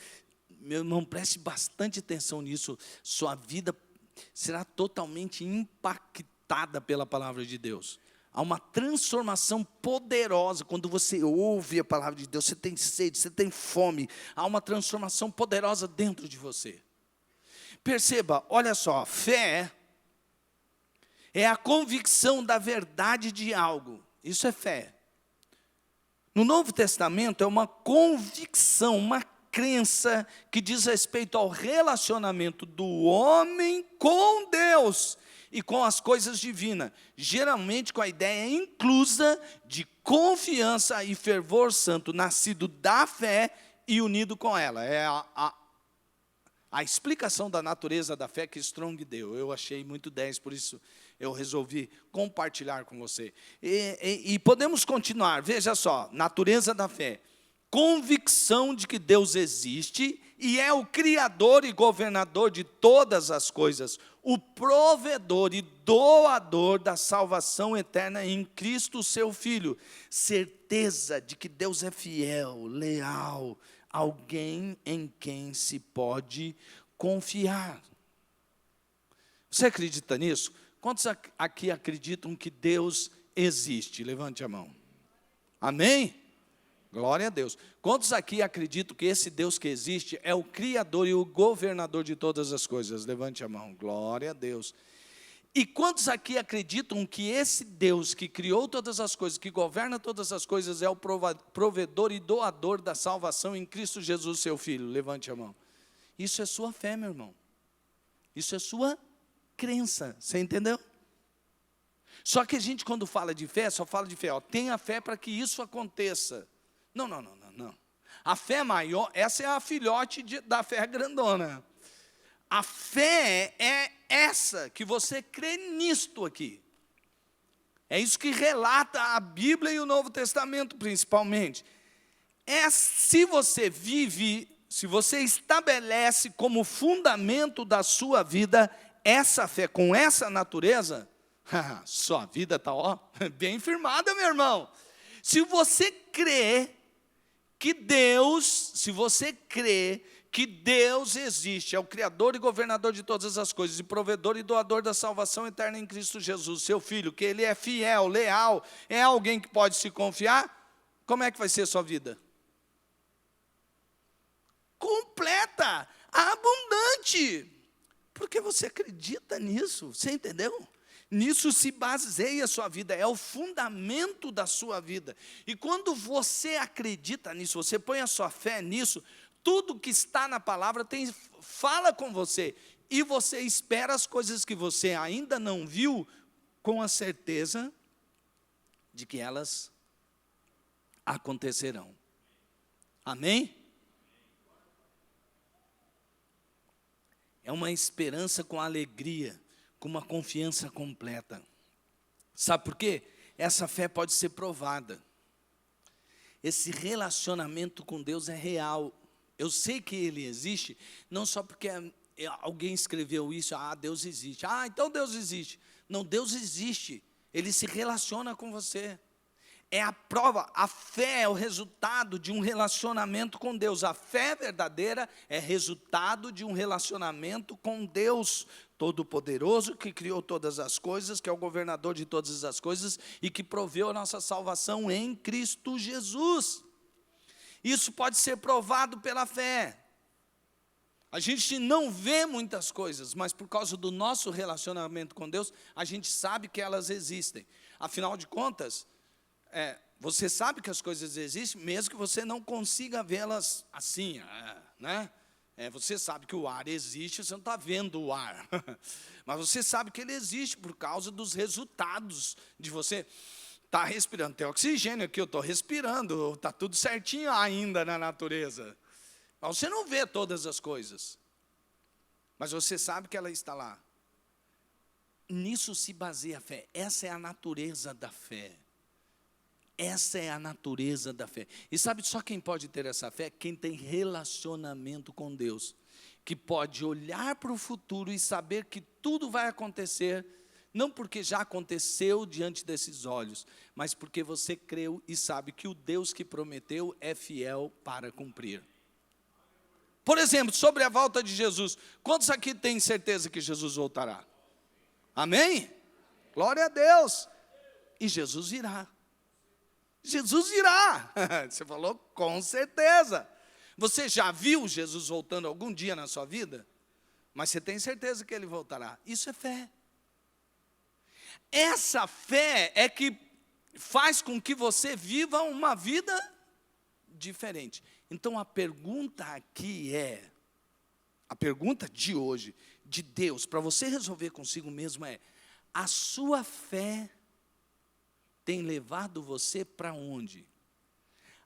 meu irmão, preste bastante atenção nisso. Sua vida será totalmente impactada pela palavra de Deus. Há uma transformação poderosa. Quando você ouve a palavra de Deus, você tem sede, você tem fome. Há uma transformação poderosa dentro de você. Perceba, olha só, fé é a convicção da verdade de algo. Isso é fé. No Novo Testamento é uma convicção, uma crença que diz respeito ao relacionamento do homem com Deus e com as coisas divinas, geralmente com a ideia inclusa de confiança e fervor santo, nascido da fé e unido com ela. É a explicação da natureza da fé que Strong deu. Eu achei muito 10, por isso eu resolvi compartilhar com você. E podemos continuar, veja só, natureza da fé. Convicção de que Deus existe e é o criador e governador de todas as coisas, o provedor e doador da salvação eterna em Cristo, seu Filho. Certeza de que Deus é fiel, leal, alguém em quem se pode confiar. Você acredita nisso? Quantos aqui acreditam que Deus existe? Levante a mão. Amém? Glória a Deus. Quantos aqui acreditam que esse Deus que existe é o Criador e o governador de todas as coisas? Levante a mão. Glória a Deus. E quantos aqui acreditam que esse Deus que criou todas as coisas, que governa todas as coisas, é o provedor e doador da salvação em Cristo Jesus, seu Filho? Levante a mão. Isso é sua fé, meu irmão. Isso é sua crença. Você entendeu? Só que a gente, quando fala de fé, só fala de fé. Tenha fé para que isso aconteça. Não. A fé maior, essa é a filhote da fé grandona. A fé é essa, que você crê nisto aqui. É isso que relata a Bíblia e o Novo Testamento, principalmente. É se você vive, se você estabelece como fundamento da sua vida essa fé com essa natureza, sua vida está bem firmada, meu irmão. Se você crê que Deus, existe, é o Criador e governador de todas as coisas, e provedor e doador da salvação eterna em Cristo Jesus, seu Filho, que Ele é fiel, leal, é alguém que pode se confiar, como é que vai ser a sua vida? Completa, abundante, porque você acredita nisso, você entendeu? Nisso se baseia a sua vida, é o fundamento da sua vida. E quando você acredita nisso, você põe a sua fé nisso, tudo que está na palavra fala com você. E você espera as coisas que você ainda não viu, com a certeza de que elas acontecerão. Amém? É uma esperança com alegria, com uma confiança completa. Sabe por quê? Essa fé pode ser provada. Esse relacionamento com Deus é real. Eu sei que Ele existe, não só porque alguém escreveu isso, Deus existe. Então Deus existe. Não, Deus existe. Ele se relaciona com você. É a prova, a fé é o resultado de um relacionamento com Deus. A fé verdadeira é resultado de um relacionamento com Deus Todo-Poderoso, que criou todas as coisas, que é o governador de todas as coisas e que proveu a nossa salvação em Cristo Jesus. Isso pode ser provado pela fé. A gente não vê muitas coisas, mas por causa do nosso relacionamento com Deus, a gente sabe que elas existem. Afinal de contas, você sabe que as coisas existem, mesmo que você não consiga vê-las assim, né? Você sabe que o ar existe, você não está vendo o ar. Mas você sabe que ele existe por causa dos resultados de você estar respirando. Tem oxigênio aqui, eu estou respirando, está tudo certinho ainda na natureza. Mas você não vê todas as coisas. Mas você sabe que ela está lá. Nisso se baseia a fé. Essa é a natureza da fé. Essa é a natureza da fé. E sabe só quem pode ter essa fé? Quem tem relacionamento com Deus. Que pode olhar para o futuro e saber que tudo vai acontecer, não porque já aconteceu diante desses olhos, mas porque você creu e sabe que o Deus que prometeu é fiel para cumprir. Por exemplo, sobre a volta de Jesus. Quantos aqui têm certeza que Jesus voltará? Amém? Glória a Deus. E Jesus virá. Jesus virá. Você falou com certeza. Você já viu Jesus voltando algum dia na sua vida? Mas você tem certeza que Ele voltará. Isso é fé. Essa fé é que faz com que você viva uma vida diferente. Então a pergunta aqui a pergunta de hoje, de Deus, para você resolver consigo mesmo é: a sua fé tem levado você para onde?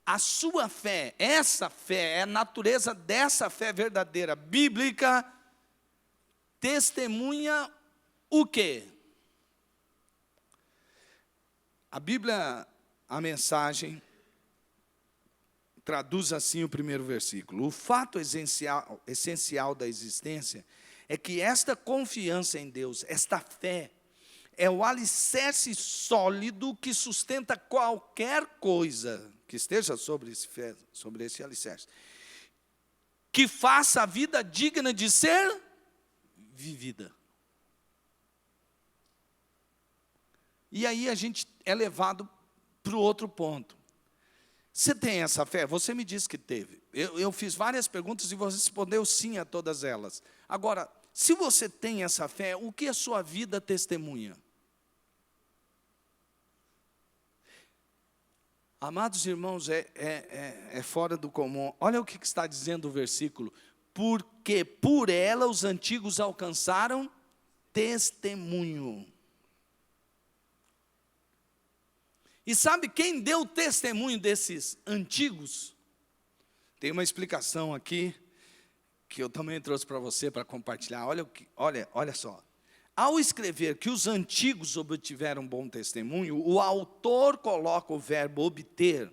A sua fé, essa fé, é a natureza dessa fé verdadeira, bíblica, testemunha o quê? A Bíblia, a Mensagem, traduz assim o primeiro versículo: o fato essencial da existência é que esta confiança em Deus, esta fé, é o alicerce sólido que sustenta qualquer coisa que esteja sobre esse alicerce, que faça a vida digna de ser vivida. E aí a gente é levado para o outro ponto. Você tem essa fé? Você me disse que teve. Eu fiz várias perguntas e você respondeu sim a todas elas. Agora, se você tem essa fé, o que a sua vida testemunha? Amados irmãos, é fora do comum. Olha o que está dizendo o versículo. Porque por ela os antigos alcançaram testemunho. E sabe quem deu testemunho desses antigos? Tem uma explicação aqui, que eu também trouxe para você, para compartilhar. Olha só. Ao escrever que os antigos obtiveram bom testemunho, o autor coloca o verbo obter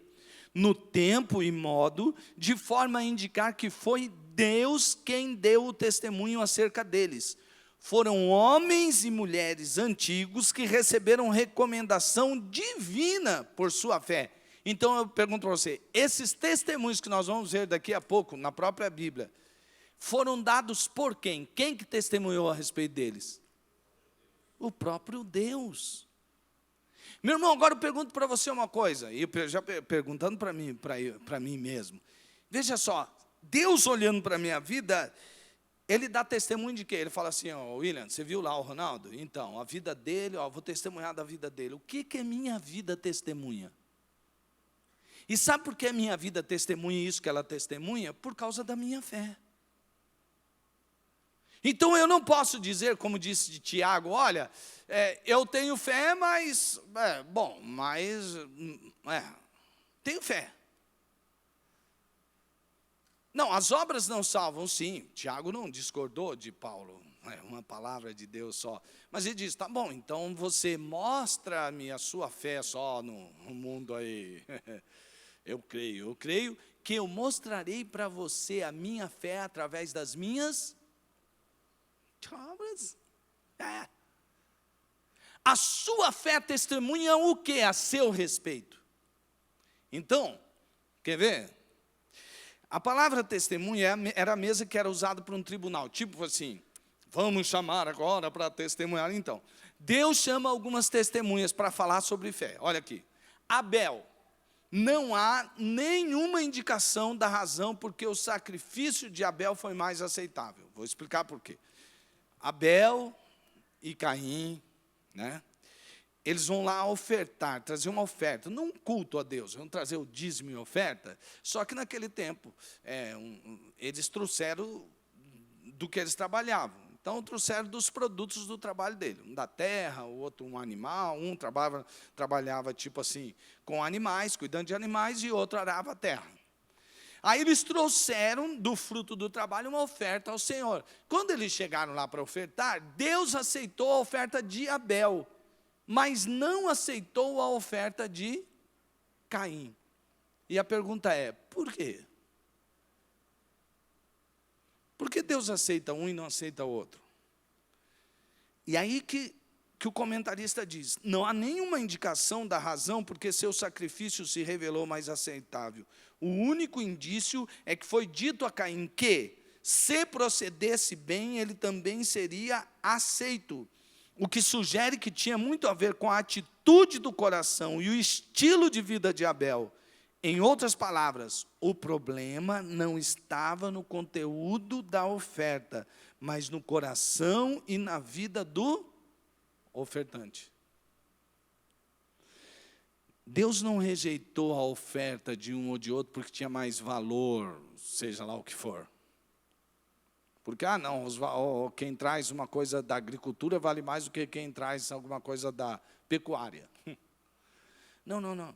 no tempo e modo, de forma a indicar que foi Deus quem deu o testemunho acerca deles. Foram homens e mulheres antigos que receberam recomendação divina por sua fé. Então eu pergunto para você, esses testemunhos que nós vamos ver daqui a pouco, na própria Bíblia, foram dados por quem? Quem que testemunhou a respeito deles? O próprio Deus. Meu irmão, agora eu pergunto para você uma coisa, e já perguntando para mim mesmo. Veja só, Deus olhando para a minha vida, Ele dá testemunho de quê? Ele fala assim: William, você viu lá o Ronaldo? Então, a vida dele, vou testemunhar da vida dele. O que é minha vida testemunha? E sabe por que a minha vida testemunha isso que ela testemunha? Por causa da minha fé. Então eu não posso dizer, como disse de Tiago, olha, eu tenho fé, mas, tenho fé. Não, as obras não salvam, sim. Tiago não discordou de Paulo, é uma palavra de Deus só. Mas ele diz, tá bom, então você mostra-me a sua fé só no mundo aí. Eu creio que eu mostrarei para você a minha fé através das minhas obras. A sua fé testemunha o que a seu respeito? Então, quer ver? A palavra testemunha era a mesa que era usada por um tribunal. Tipo assim, vamos chamar agora para testemunhar. Então, Deus chama algumas testemunhas para falar sobre fé. Olha aqui, Abel. Não há nenhuma indicação da razão porque o sacrifício de Abel foi mais aceitável. Vou explicar por quê. Abel e Caim, né? Eles vão lá ofertar, trazer uma oferta, não um culto a Deus, vão trazer o dízimo e oferta, só que naquele tempo, eles trouxeram do que eles trabalhavam. Então, trouxeram dos produtos do trabalho dele, um da terra, o outro um animal, um trabalhava tipo assim, com animais, cuidando de animais, e outro arava a terra. Aí eles trouxeram do fruto do trabalho uma oferta ao Senhor. Quando eles chegaram lá para ofertar, Deus aceitou a oferta de Abel, mas não aceitou a oferta de Caim. E a pergunta é, por quê? Por que Deus aceita um e não aceita o outro? E aí que o comentarista diz, não há nenhuma indicação da razão porque seu sacrifício se revelou mais aceitável. O único indício é que foi dito a Caim que, se procedesse bem, ele também seria aceito. O que sugere que tinha muito a ver com a atitude do coração e o estilo de vida de Abel. Em outras palavras, o problema não estava no conteúdo da oferta, mas no coração e na vida do ofertante. Deus não rejeitou a oferta de um ou de outro porque tinha mais valor, seja lá o que for. Porque, não, quem traz uma coisa da agricultura vale mais do que quem traz alguma coisa da pecuária. Não, não, não.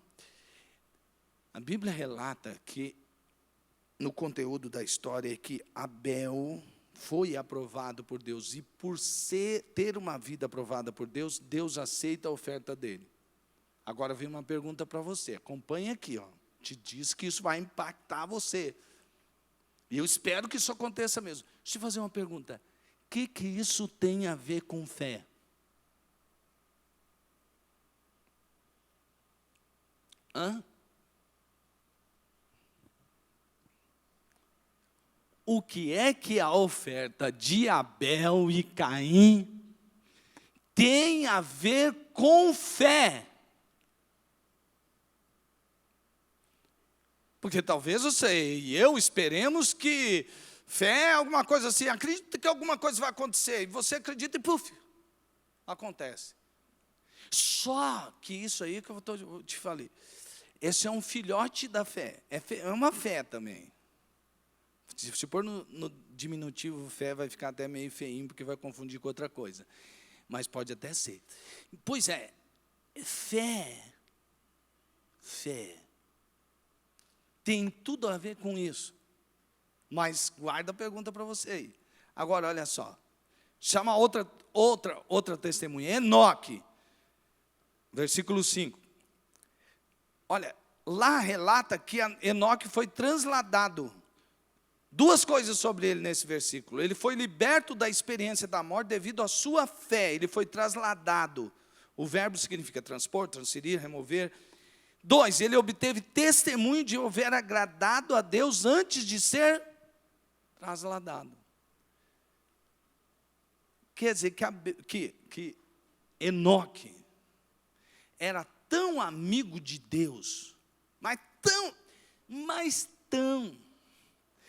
A Bíblia relata que, no conteúdo da história, é que Abel foi aprovado por Deus. E por ter uma vida aprovada por Deus, Deus aceita a oferta dele. Agora vem uma pergunta para você. Acompanha aqui, ó. Te diz que isso vai impactar você. E eu espero que isso aconteça mesmo. Deixa eu te fazer uma pergunta. O que isso tem a ver com fé? O que é que a oferta de Abel e Caim tem a ver com fé? Porque talvez você e eu esperemos que fé é alguma coisa assim, acredita que alguma coisa vai acontecer, e você acredita e puf, acontece. Só que isso aí que eu te falei, esse é um filhote da fé, é uma fé também. Se pôr no diminutivo fé, vai ficar até meio feinho, porque vai confundir com outra coisa. Mas pode até ser. Pois é, fé tem tudo a ver com isso. Mas guarda a pergunta para você aí. Agora, olha só. Chama outra testemunha, Enoque. Versículo 5. Olha, lá relata que Enoque foi transladado. Duas coisas sobre ele nesse versículo. Ele foi liberto da experiência da morte devido à sua fé. Ele foi trasladado. O verbo significa transpor, transferir, remover. 2, ele obteve testemunho de haver agradado a Deus antes de ser trasladado. Quer dizer que Enoque era tão amigo de Deus, mas tão.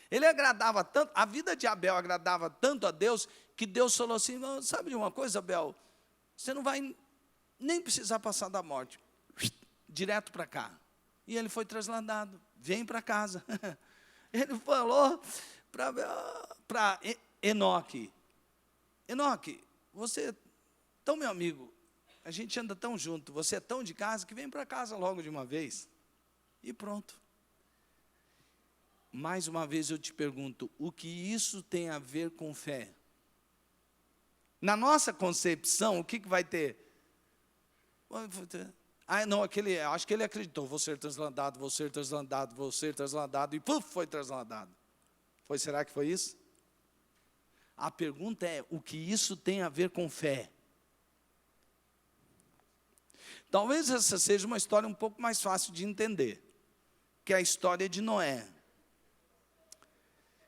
Ele agradava tanto, a vida de Abel agradava tanto a Deus, que Deus falou assim, sabe de uma coisa, Abel? Você não vai nem precisar passar da morte. Direto para cá. E ele foi trasladado. Vem para casa. Ele falou para Enoque. Enoque, você é tão meu amigo, a gente anda tão junto, você é tão de casa, que vem para casa logo de uma vez. E pronto. Mais uma vez eu te pergunto, o que isso tem a ver com fé? Na nossa concepção, o que vai ter? Não, acho que ele acreditou, vou ser trasladado, e puf, foi trasladado. Será que foi isso? A pergunta é, o que isso tem a ver com fé? Talvez essa seja uma história um pouco mais fácil de entender, que é a história de Noé.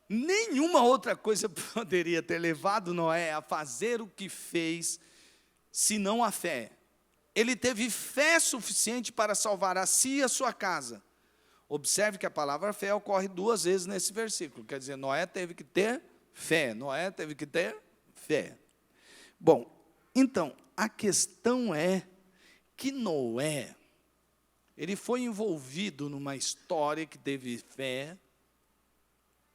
Nenhuma outra coisa poderia ter levado Noé a fazer o que fez, senão a fé. Ele teve fé suficiente para salvar a si e a sua casa. Observe que a palavra fé ocorre 2 vezes nesse versículo. Quer dizer, Noé teve que ter fé. Bom, então, a questão é que Noé, ele foi envolvido numa história que teve fé,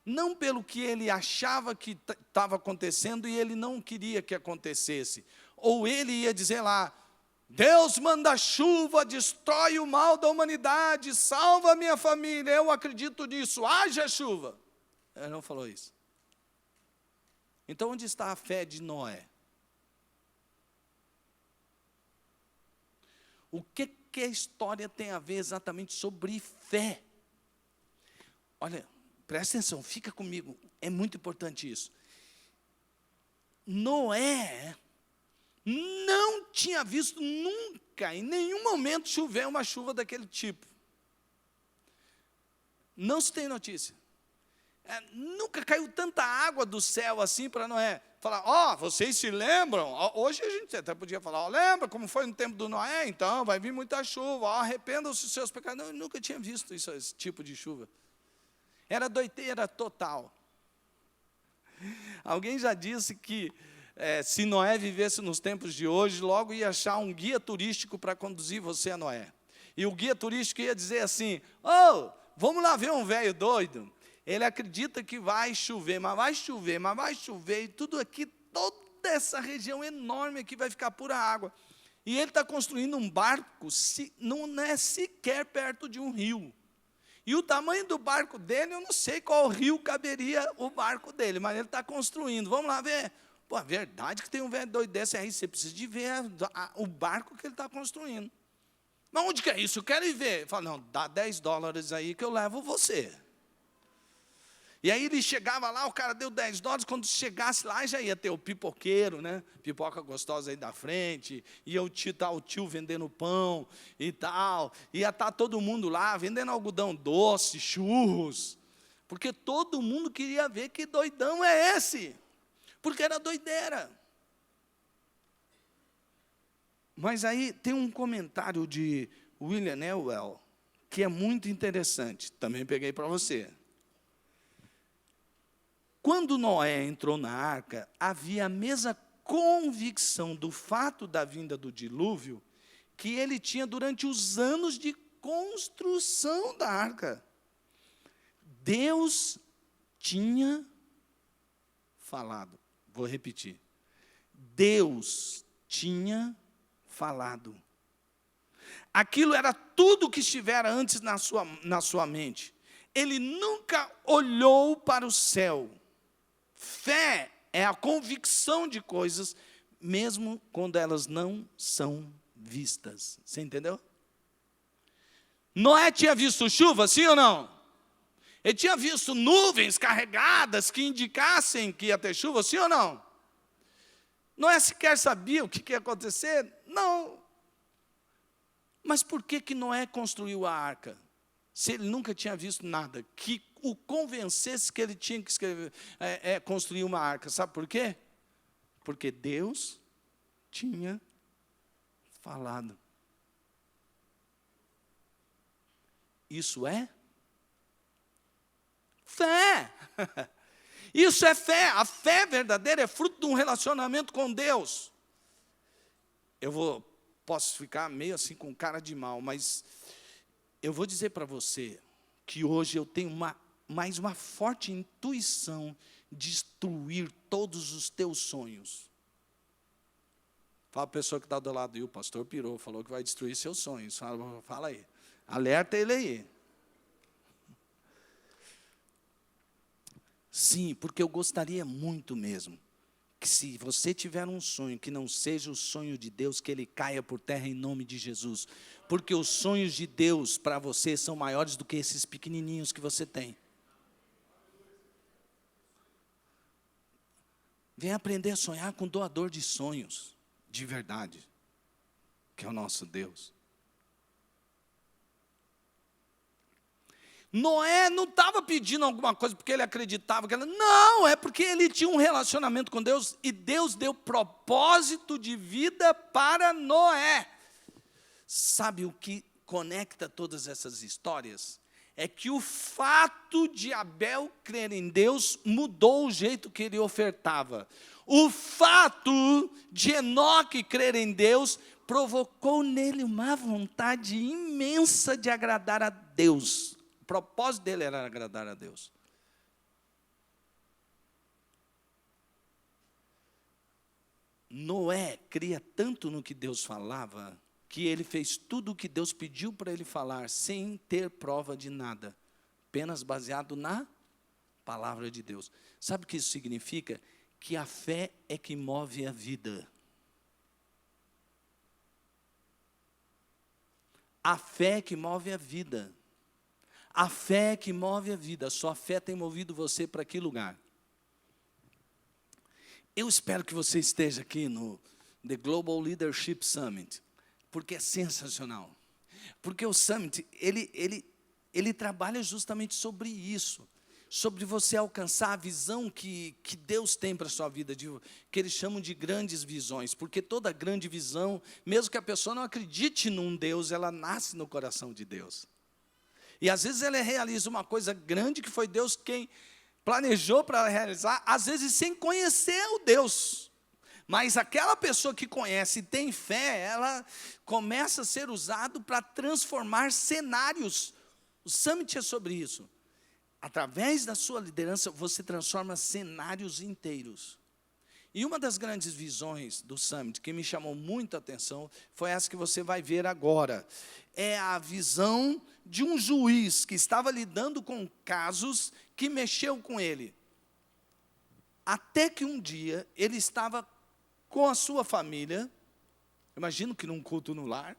não pelo que ele achava que estava acontecendo e ele não queria que acontecesse. Ou ele ia dizer lá, Deus manda chuva, destrói o mal da humanidade, salva a minha família, eu acredito nisso, haja chuva. Ele não falou isso. Então, onde está a fé de Noé? O que a história tem a ver exatamente sobre fé? Olha, presta atenção, fica comigo, é muito importante isso. Noé não tinha visto nunca, em nenhum momento, chover uma chuva daquele tipo. Não se tem notícia. Nunca caiu tanta água do céu assim para Noé. Falar, vocês se lembram? Hoje a gente até podia falar, lembra como foi no tempo do Noé? Então, vai vir muita chuva, arrependam-se dos seus pecados. Não, eu nunca tinha visto esse tipo de chuva. Era doideira total. Alguém já disse que se Noé vivesse nos tempos de hoje, logo ia achar um guia turístico para conduzir você a Noé. E o guia turístico ia dizer assim: "Oh, vamos lá ver um velho doido. Ele acredita que vai chover, mas vai chover, mas vai chover, e tudo aqui, toda essa região enorme aqui vai ficar pura água. E ele está construindo um barco, não é sequer perto de um rio. E o tamanho do barco dele, eu não sei qual rio caberia o barco dele, mas ele está construindo. Vamos lá ver." Pô, é verdade que tem um velho doido desse aí, você precisa de ver o barco que ele está construindo. "Mas onde que é isso? Eu quero ir ver." Ele fala: "Não, dá $10 aí que eu levo você." E aí ele chegava lá, o cara deu $10, quando chegasse lá já ia ter o pipoqueiro, né? Pipoca gostosa aí da frente, ia o tio vendendo pão e tal, ia estar todo mundo lá vendendo algodão doce, churros, porque todo mundo queria ver que doidão é esse, porque era doideira. Mas aí tem um comentário de William Elwell, que é muito interessante, também peguei para você. Quando Noé entrou na arca, havia a mesma convicção do fato da vinda do dilúvio que ele tinha durante os anos de construção da arca. Deus tinha falado. Vou repetir. Deus tinha falado. Aquilo era tudo que estivera antes na sua mente. Ele nunca olhou para o céu. Fé é a convicção de coisas, mesmo quando elas não são vistas. Você entendeu? Noé tinha visto chuva, sim ou não? Ele tinha visto nuvens carregadas que indicassem que ia ter chuva, sim ou não? Noé sequer sabia o que ia acontecer? Não. Mas por que Noé construiu a arca? Se ele nunca tinha visto nada que o convencesse que ele tinha que construir uma arca. Sabe por quê? Porque Deus tinha falado. Isso é fé. Isso é fé. A fé verdadeira é fruto de um relacionamento com Deus. Posso ficar meio assim com cara de mal, mas eu vou dizer para você que hoje eu tenho mais uma forte intuição de destruir todos os teus sonhos. Fala a pessoa que está do lado, e o pastor pirou, falou que vai destruir seus sonhos. Fala aí, alerta ele aí. Sim, porque eu gostaria muito mesmo que, se você tiver um sonho que não seja o sonho de Deus, que ele caia por terra em nome de Jesus. Porque os sonhos de Deus para você são maiores do que esses pequenininhos que você tem. Vem aprender a sonhar com o doador de sonhos, de verdade, que é o nosso Deus. Noé não estava pedindo alguma coisa porque ele acreditava que não, é porque ele tinha um relacionamento com Deus e Deus deu propósito de vida para Noé. Sabe o que conecta todas essas histórias? É que o fato de Abel crer em Deus mudou o jeito que ele ofertava. O fato de Enoque crer em Deus provocou nele uma vontade imensa de agradar a Deus. O propósito dele era agradar a Deus. Noé cria tanto no que Deus falava, que ele fez tudo o que Deus pediu para ele falar, sem ter prova de nada, apenas baseado na palavra de Deus. Sabe o que isso significa? Que a fé é que move a vida. A fé é que move a vida. A fé é que move a vida. A sua fé tem movido você para que lugar? Eu espero que você esteja aqui no The Global Leadership Summit, porque é sensacional. Porque o Summit, ele trabalha justamente sobre isso, sobre você alcançar a visão que Deus tem para a sua vida, que eles chamam de grandes visões, porque toda grande visão, mesmo que a pessoa não acredite num Deus, ela nasce no coração de Deus. E às vezes ela realiza uma coisa grande que foi Deus quem planejou para ela realizar, às vezes sem conhecer o Deus. Mas aquela pessoa que conhece e tem fé, ela começa a ser usada para transformar cenários. O Summit é sobre isso. Através da sua liderança, você transforma cenários inteiros. E uma das grandes visões do Summit, que me chamou muita atenção, foi essa que você vai ver agora. É a visão de um juiz que estava lidando com casos que mexeu com ele. Até que um dia, ele estava com a sua família, imagino que num culto no lar,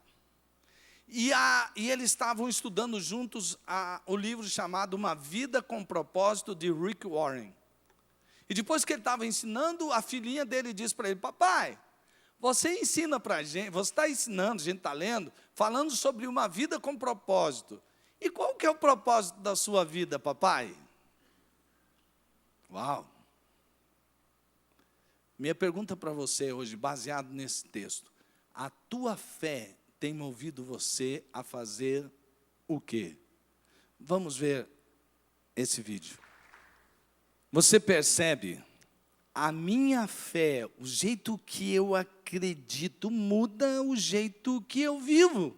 e eles estavam estudando juntos o livro chamado Uma Vida com Propósito, de Rick Warren. E depois que ele estava ensinando, a filhinha dele disse para ele: papai, você ensina para a gente, você está ensinando, a gente está lendo, falando sobre uma vida com propósito. E qual que é o propósito da sua vida, papai? Uau! Minha pergunta para você hoje, baseado nesse texto: a tua fé tem movido você a fazer o quê? Vamos ver esse vídeo. Você percebe? A minha fé, o jeito que eu acredito, muda o jeito que eu vivo.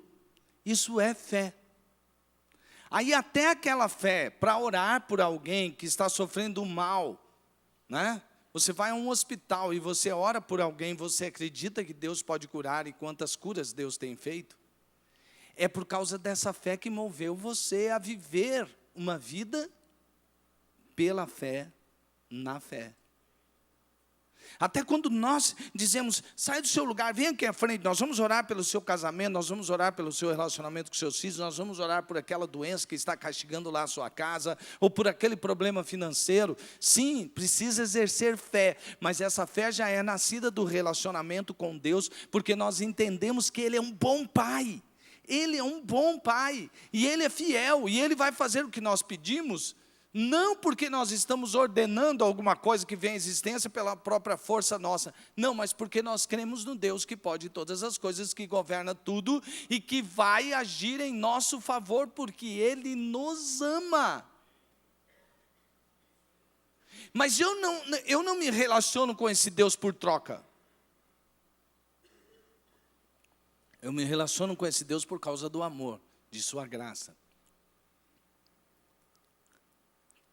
Isso é fé. Aí até aquela fé para orar por alguém que está sofrendo mal, né? Você vai a um hospital e você ora por alguém, você acredita que Deus pode curar, e quantas curas Deus tem feito? É por causa dessa fé que moveu você a viver uma vida pela fé, na fé. Até quando nós dizemos: sai do seu lugar, vem aqui à frente, nós vamos orar pelo seu casamento, nós vamos orar pelo seu relacionamento com seus filhos, nós vamos orar por aquela doença que está castigando lá a sua casa, ou por aquele problema financeiro. Sim, precisa exercer fé, mas essa fé já é nascida do relacionamento com Deus, porque nós entendemos que Ele é um bom Pai. Ele é um bom Pai, e Ele é fiel, e Ele vai fazer o que nós pedimos, não porque nós estamos ordenando alguma coisa que vem à existência pela própria força nossa. Não, mas porque nós cremos no Deus que pode todas as coisas, que governa tudo e que vai agir em nosso favor, porque Ele nos ama. Mas eu não me relaciono com esse Deus por troca. Eu me relaciono com esse Deus por causa do amor, de sua graça.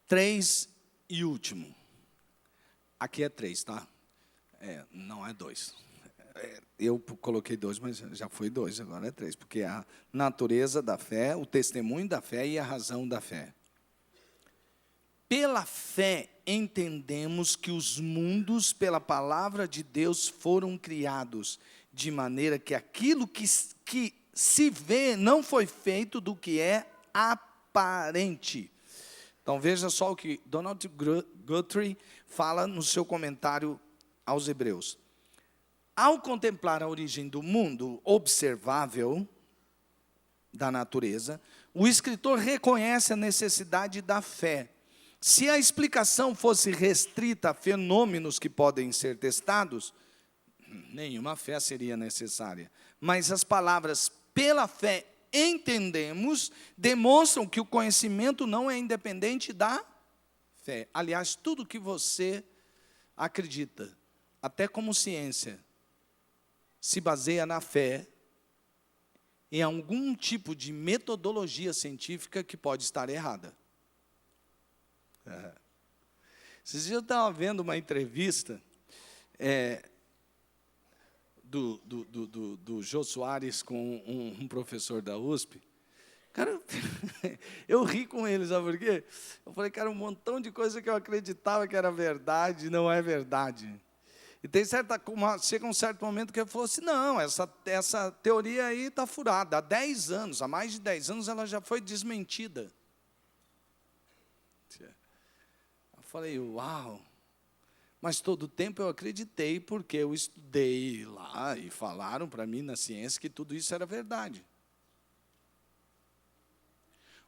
3 e último. Aqui é 3, tá? Não é 2. Eu coloquei 2, mas já foi 2, agora é 3. Porque é a natureza da fé, o testemunho da fé e a razão da fé. Pela fé entendemos que os mundos, pela palavra de Deus, foram criados, de maneira que aquilo que se vê não foi feito do que é aparente. Então veja só o que Donald Guthrie fala no seu comentário aos Hebreus. Ao contemplar a origem do mundo observável da natureza, o escritor reconhece a necessidade da fé. Se a explicação fosse restrita a fenômenos que podem ser testados, nenhuma fé seria necessária. Mas as palavras "pela fé entendemos" demonstram que o conhecimento não é independente da fé. Aliás, tudo que você acredita, até como ciência, se baseia na fé, em algum tipo de metodologia científica que pode estar errada. Esses dias eu estava vendo uma entrevista do Jô Soares com um professor da USP. Cara, eu ri com ele, sabe por quê? Eu falei, cara, um montão de coisa que eu acreditava que era verdade, não é verdade. E chega um certo momento que eu falo assim: não, essa teoria aí está furada. Há mais de 10 anos ela já foi desmentida. Eu falei, uau! Mas todo o tempo eu acreditei, porque eu estudei lá e falaram para mim na ciência que tudo isso era verdade.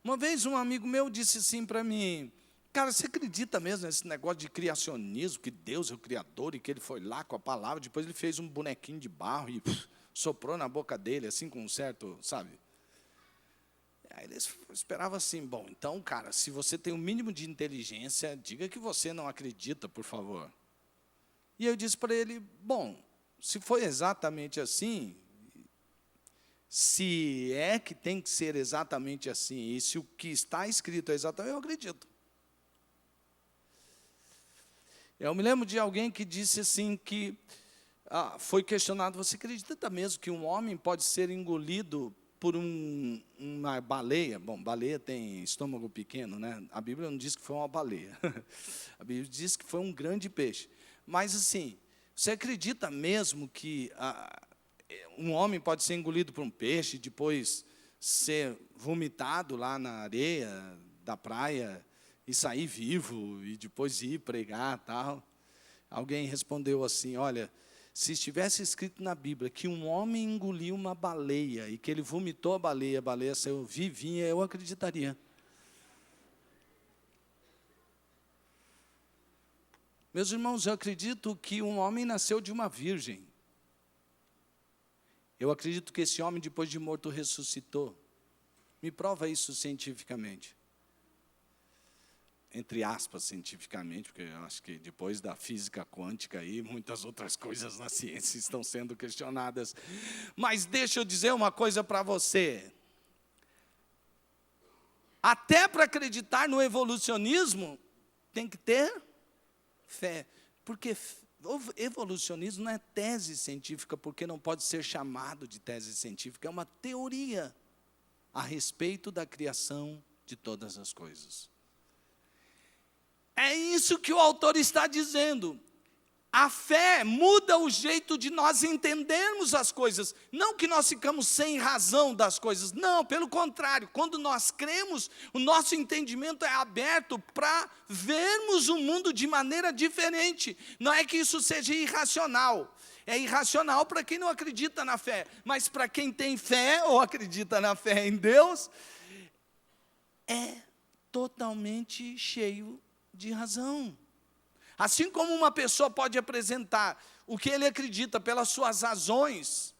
Uma vez um amigo meu disse assim para mim: cara, você acredita mesmo nesse negócio de criacionismo, que Deus é o Criador e que Ele foi lá com a palavra, depois Ele fez um bonequinho de barro e soprou na boca dele, assim, com um certo, sabe? Aí ele esperava assim: bom, então, cara, se você tem o mínimo de inteligência, diga que você não acredita, por favor. E eu disse para ele, bom, se foi exatamente assim, se é que tem que ser exatamente assim, e se o que está escrito é exatamente, eu acredito. Eu me lembro de alguém que disse assim que foi questionado, você acredita mesmo que um homem pode ser engolido por uma baleia? Bom, baleia tem estômago pequeno, né? A Bíblia não diz que foi uma baleia. A Bíblia diz que foi um grande peixe. Mas assim, você acredita mesmo que um homem pode ser engolido por um peixe, depois ser vomitado lá na areia da praia e sair vivo e depois ir pregar tal? Alguém respondeu assim, olha, se estivesse escrito na Bíblia que um homem engoliu uma baleia e que ele vomitou a baleia saiu vivinha, eu acreditaria. Meus irmãos, eu acredito que um homem nasceu de uma virgem. Eu acredito que esse homem, depois de morto, ressuscitou. Me prova isso cientificamente. Entre aspas, cientificamente, porque eu acho que depois da física quântica aí, muitas outras coisas na ciência estão sendo questionadas. Mas deixa eu dizer uma coisa para você. Até para acreditar no evolucionismo, tem que ter fé. Porque o evolucionismo não é tese científica, porque não pode ser chamado de tese científica, é uma teoria a respeito da criação de todas as coisas. É isso que o autor está dizendo. A fé muda o jeito de nós entendermos as coisas. Não que nós ficamos sem razão das coisas. Não, pelo contrário. Quando nós cremos, o nosso entendimento é aberto para vermos o mundo de maneira diferente. Não é que isso seja irracional. É irracional para quem não acredita na fé. Mas para quem tem fé ou acredita na fé em Deus, é totalmente cheio de razão. Assim como uma pessoa pode apresentar o que ele acredita pelas suas razões,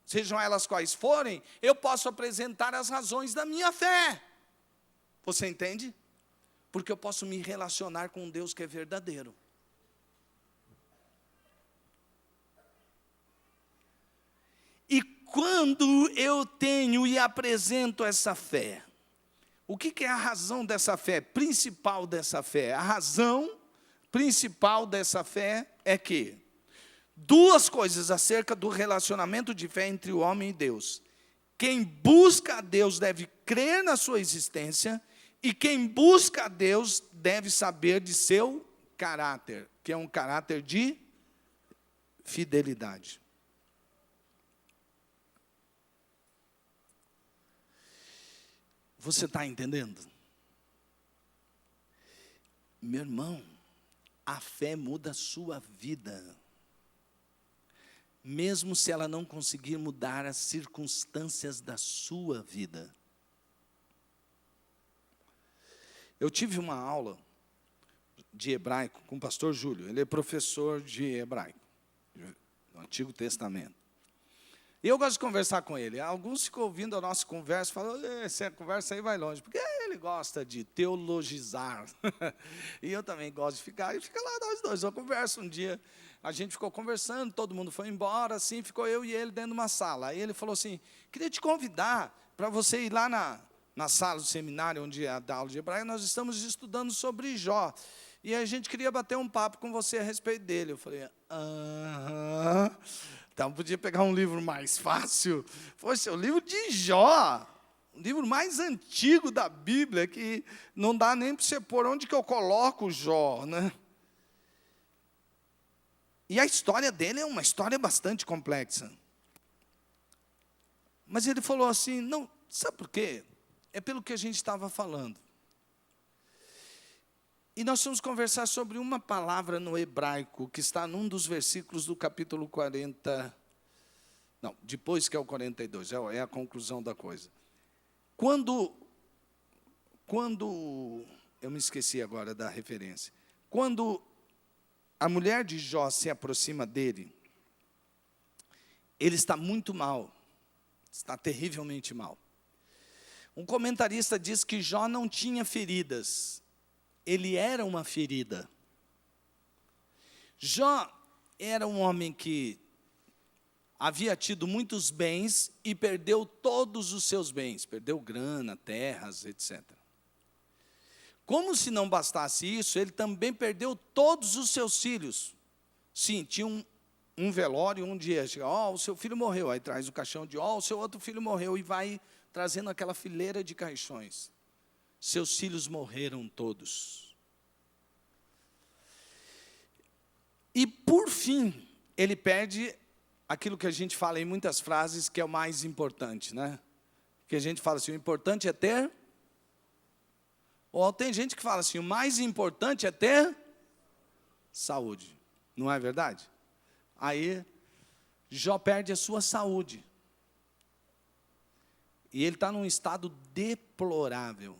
sejam elas quais forem, eu posso apresentar as razões da minha fé. Você entende? Porque eu posso me relacionar com um Deus que é verdadeiro. E quando eu tenho e apresento essa fé, o que é a razão dessa fé, principal dessa fé? A razão principal dessa fé é que duas coisas acerca do relacionamento de fé entre o homem e Deus. Quem busca a Deus deve crer na sua existência, e quem busca a Deus deve saber de seu caráter, que é um caráter de fidelidade. Você está entendendo? Meu irmão, a fé muda a sua vida. Mesmo se ela não conseguir mudar as circunstâncias da sua vida. Eu tive uma aula de hebraico com o pastor Júlio. Ele é professor de hebraico, do Antigo Testamento. E eu gosto de conversar com ele. Alguns ficam ouvindo a nossa conversa e falam, essa conversa aí vai longe, porque ele gosta de teologizar. E eu também gosto de ficar, e fica lá nós dois. Eu converso um dia, a gente ficou conversando, todo mundo foi embora, assim, ficou eu e ele dentro de uma sala. Aí ele falou assim, queria te convidar para você ir lá na sala do seminário, onde é a aula de hebraico, nós estamos estudando sobre Jó. E a gente queria bater um papo com você a respeito dele. Eu falei, aham. Então, podia pegar um livro mais fácil. Poxa, o livro de Jó, o livro mais antigo da Bíblia, que não dá nem para você pôr onde que eu coloco Jó, né? E a história dele é uma história bastante complexa. Mas ele falou assim, não, sabe por quê? É pelo que a gente estava falando. E nós vamos conversar sobre uma palavra no hebraico, que está num dos versículos do capítulo 40. Não, depois que é o 42, é a conclusão da coisa. Quando eu me esqueci agora da referência. Quando a mulher de Jó se aproxima dele, ele está muito mal, está terrivelmente mal. Um comentarista diz que Jó não tinha feridas. Ele era uma ferida. Jó era um homem que havia tido muitos bens e perdeu todos os seus bens. Perdeu grana, terras, etc. Como se não bastasse isso, ele também perdeu todos os seus filhos. Sim, tinha um velório, um dia chega, o seu filho morreu, aí traz o caixão de, o seu outro filho morreu, e vai trazendo aquela fileira de caixões. Seus filhos morreram todos. E por fim, ele perde aquilo que a gente fala em muitas frases, que é o mais importante, né? Que a gente fala assim, o importante é ter... Ou tem gente que fala assim, o mais importante é ter saúde. Não é verdade? Aí, Jó perde a sua saúde. E ele está num estado deplorável.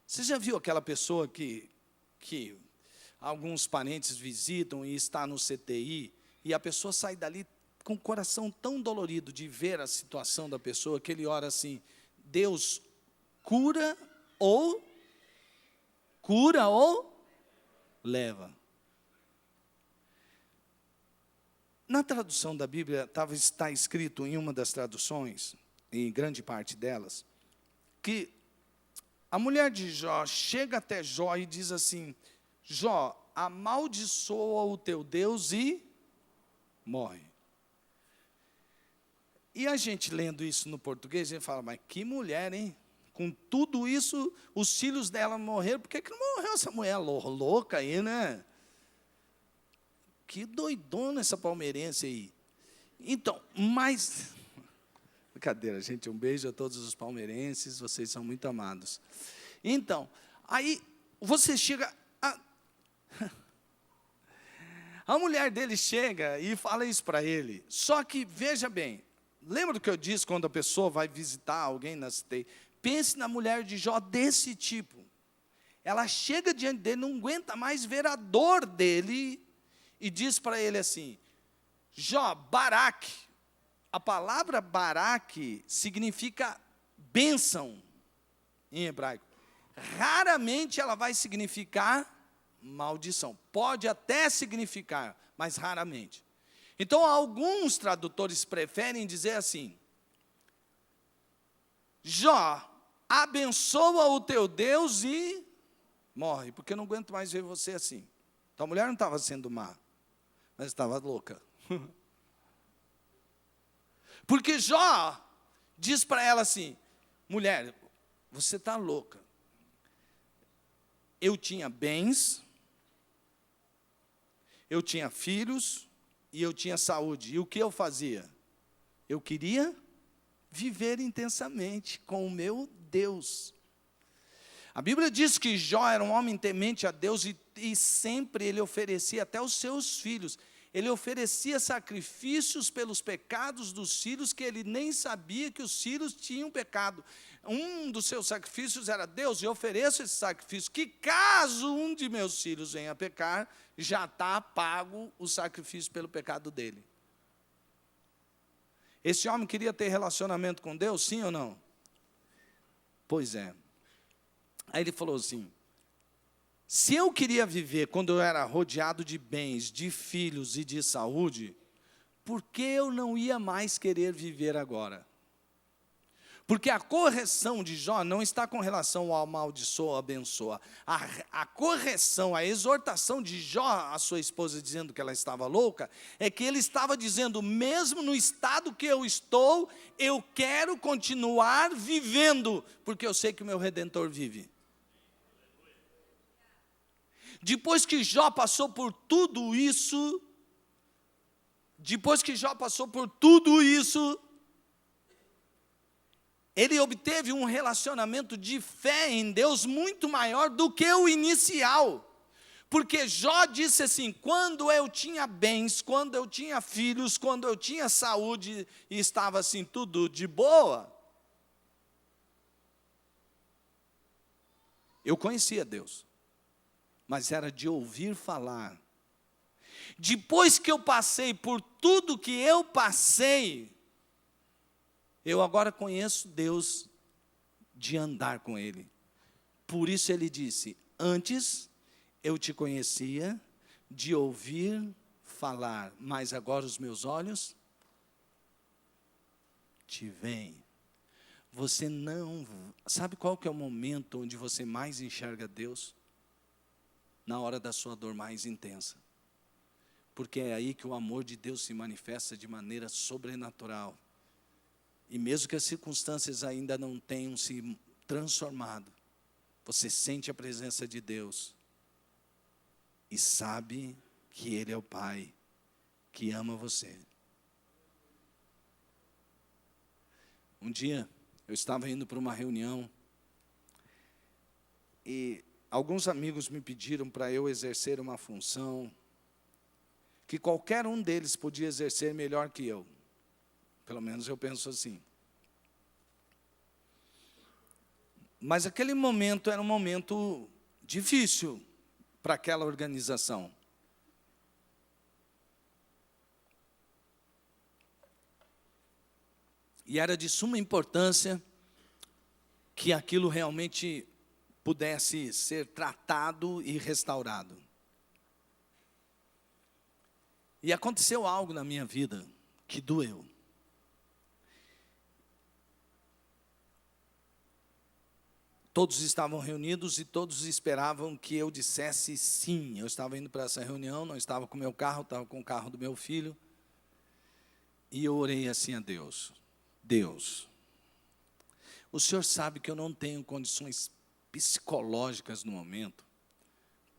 Você já viu aquela pessoa que alguns parentes visitam e está no CTI, e a pessoa sai dali com o coração tão dolorido de ver a situação da pessoa, que ele ora assim, Deus cura ou leva. Na tradução da Bíblia, está escrito em uma das traduções, em grande parte delas, que a mulher de Jó chega até Jó e diz assim, Jó, amaldiçoa o teu Deus e morre. E a gente lendo isso no português, a gente fala, mas que mulher, hein? Com tudo isso, os filhos dela morreram, por que não morreu essa mulher louca aí, né? Que doidona essa palmeirense aí. Então, mas... Brincadeira, gente, um beijo a todos os palmeirenses, vocês são muito amados. Então, aí você chega... A mulher dele chega e fala isso para ele. Só que, veja bem, lembra do que eu disse quando a pessoa vai visitar alguém na CTI? Pense na mulher de Jó desse tipo. Ela chega diante dele, não aguenta mais ver a dor dele e diz para ele assim, Jó, Baraque. A palavra Baraque significa bênção em hebraico. Raramente ela vai significar maldição. Pode até significar, mas raramente. Então, alguns tradutores preferem dizer assim, Jó, abençoa o teu Deus e morre, porque eu não aguento mais ver você assim. Então, a mulher não estava sendo má, mas estava louca. Porque Jó diz para ela assim, mulher, você está louca. Eu tinha bens, eu tinha filhos e eu tinha saúde. E o que eu fazia? Eu queria viver intensamente com o meu Deus. A Bíblia diz que Jó era um homem temente a Deus e sempre ele oferecia até os seus filhos. Ele oferecia sacrifícios pelos pecados dos filhos que ele nem sabia que os filhos tinham pecado. Um dos seus sacrifícios era, Deus, eu ofereço esse sacrifício, que caso um de meus filhos venha a pecar, já está pago o sacrifício pelo pecado dele. Esse homem queria ter relacionamento com Deus, sim ou não? Pois é. Aí ele falou assim, se eu queria viver quando eu era rodeado de bens, de filhos e de saúde, por que eu não ia mais querer viver agora? Porque a correção de Jó não está com relação ao amaldiçoa, abençoa. A correção, a exortação de Jó, a sua esposa dizendo que ela estava louca, é que ele estava dizendo, mesmo no estado que eu estou, eu quero continuar vivendo, porque eu sei que o meu Redentor vive. Depois que Jó passou por tudo isso, ele obteve um relacionamento de fé em Deus muito maior do que o inicial. Porque Jó disse assim, quando eu tinha bens, quando eu tinha filhos, quando eu tinha saúde e estava assim tudo de boa, eu conhecia Deus. Mas era de ouvir falar. Depois que eu passei por tudo que eu passei, eu agora conheço Deus de andar com Ele. Por isso ele disse, antes eu te conhecia de ouvir falar, mas agora os meus olhos te veem. Você não... Sabe qual que é o momento onde você mais enxerga Deus? Na hora da sua dor mais intensa. Porque é aí que o amor de Deus se manifesta de maneira sobrenatural. E mesmo que as circunstâncias ainda não tenham se transformado, você sente a presença de Deus e sabe que Ele é o Pai que ama você. Um dia, eu estava indo para uma reunião e alguns amigos me pediram para eu exercer uma função que qualquer um deles podia exercer melhor que eu. Pelo menos eu penso assim. Mas aquele momento era um momento difícil para aquela organização. E era de suma importância que aquilo realmente pudesse ser tratado e restaurado. E aconteceu algo na minha vida que doeu. Todos estavam reunidos e todos esperavam que eu dissesse sim. Eu estava indo para essa reunião, não estava com o meu carro, estava com o carro do meu filho. E eu orei assim a Deus. Deus, o Senhor sabe que eu não tenho condições psicológicas no momento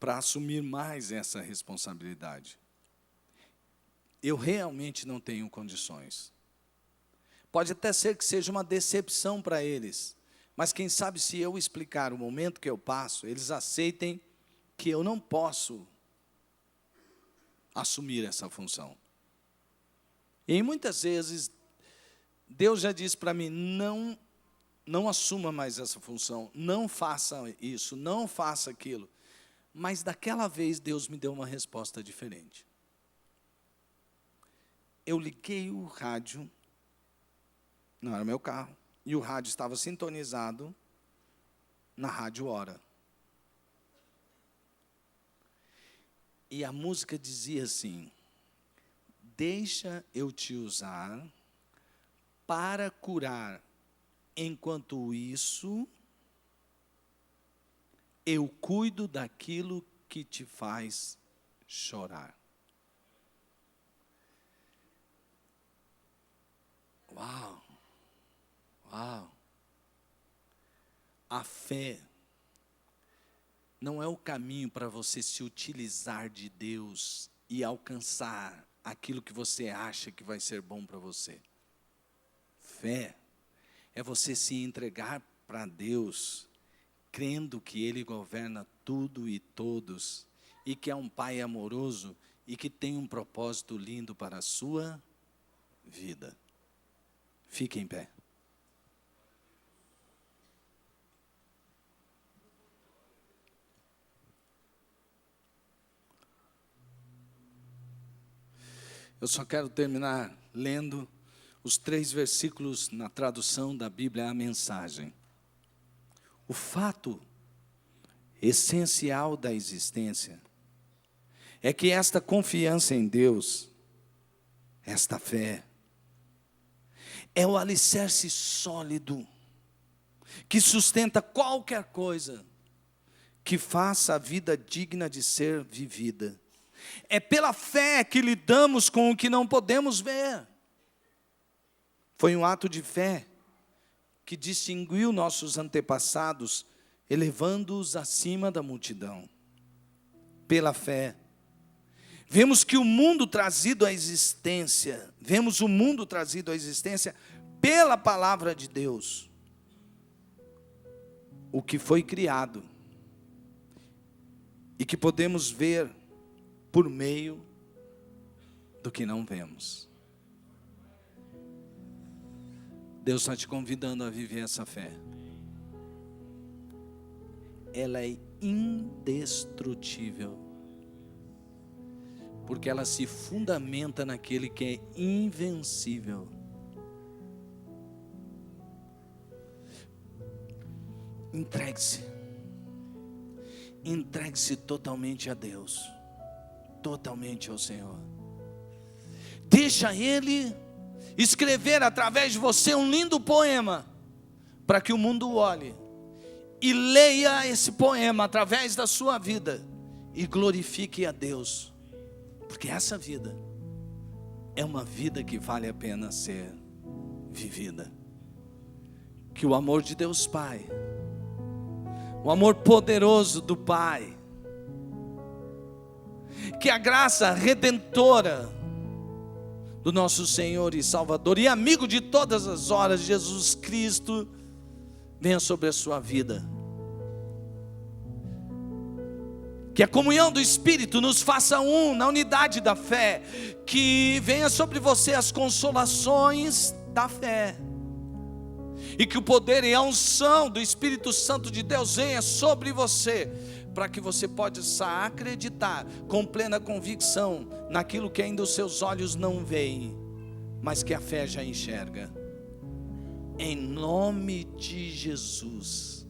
para assumir mais essa responsabilidade. Eu realmente não tenho condições. Pode até ser que seja uma decepção para eles, mas quem sabe se eu explicar o momento que eu passo, eles aceitem que eu não posso assumir essa função. E muitas vezes, Deus já disse para mim, não assuma mais essa função, não faça isso, não faça aquilo. Mas daquela vez Deus me deu uma resposta diferente. Eu liguei o rádio, não era meu carro, e o rádio estava sintonizado na Rádio Hora. E a música dizia assim, deixa eu te usar para curar, enquanto isso, eu cuido daquilo que te faz chorar. Uau! Uau! A fé não é o caminho para você se utilizar de Deus e alcançar aquilo que você acha que vai ser bom para você. Fé é você se entregar para Deus, crendo que Ele governa tudo e todos, e que é um Pai amoroso e que tem um propósito lindo para a sua vida. Fique em pé. Eu só quero terminar lendo os 3 versículos na tradução da Bíblia, a mensagem. O fato essencial da existência é que esta confiança em Deus, esta fé, é o alicerce sólido que sustenta qualquer coisa que faça a vida digna de ser vivida. É pela fé que lidamos com o que não podemos ver. Foi um ato de fé que distinguiu nossos antepassados, elevando-os acima da multidão. Pela fé, vemos o mundo trazido à existência pela palavra de Deus. O que foi criado e que podemos ver por meio do que não vemos. Deus está te convidando a viver essa fé. Ela é indestrutível, porque ela se fundamenta naquele que é invencível. Entregue-se. Entregue-se totalmente a Deus, totalmente ao Senhor. Deixa Ele escrever através de você um lindo poema, para que o mundo olhe e leia esse poema através da sua vida e glorifique a Deus, porque essa vida é uma vida que vale a pena ser vivida. Que o amor de Deus Pai, o amor poderoso do Pai, que a graça redentora do nosso Senhor e Salvador e amigo de todas as horas, Jesus Cristo, venha sobre a sua vida. Que a comunhão do Espírito nos faça um na unidade da fé. Que venha sobre você as consolações da fé. E que o poder e a unção do Espírito Santo de Deus venha sobre você, para que você possa acreditar com plena convicção naquilo que ainda os seus olhos não veem, mas que a fé já enxerga. Em nome de Jesus.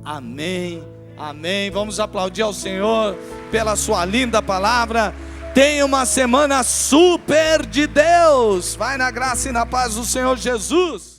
Amém. Amém. Vamos aplaudir ao Senhor pela sua linda palavra. Tenha uma semana super de Deus. Vai na graça e na paz do Senhor Jesus.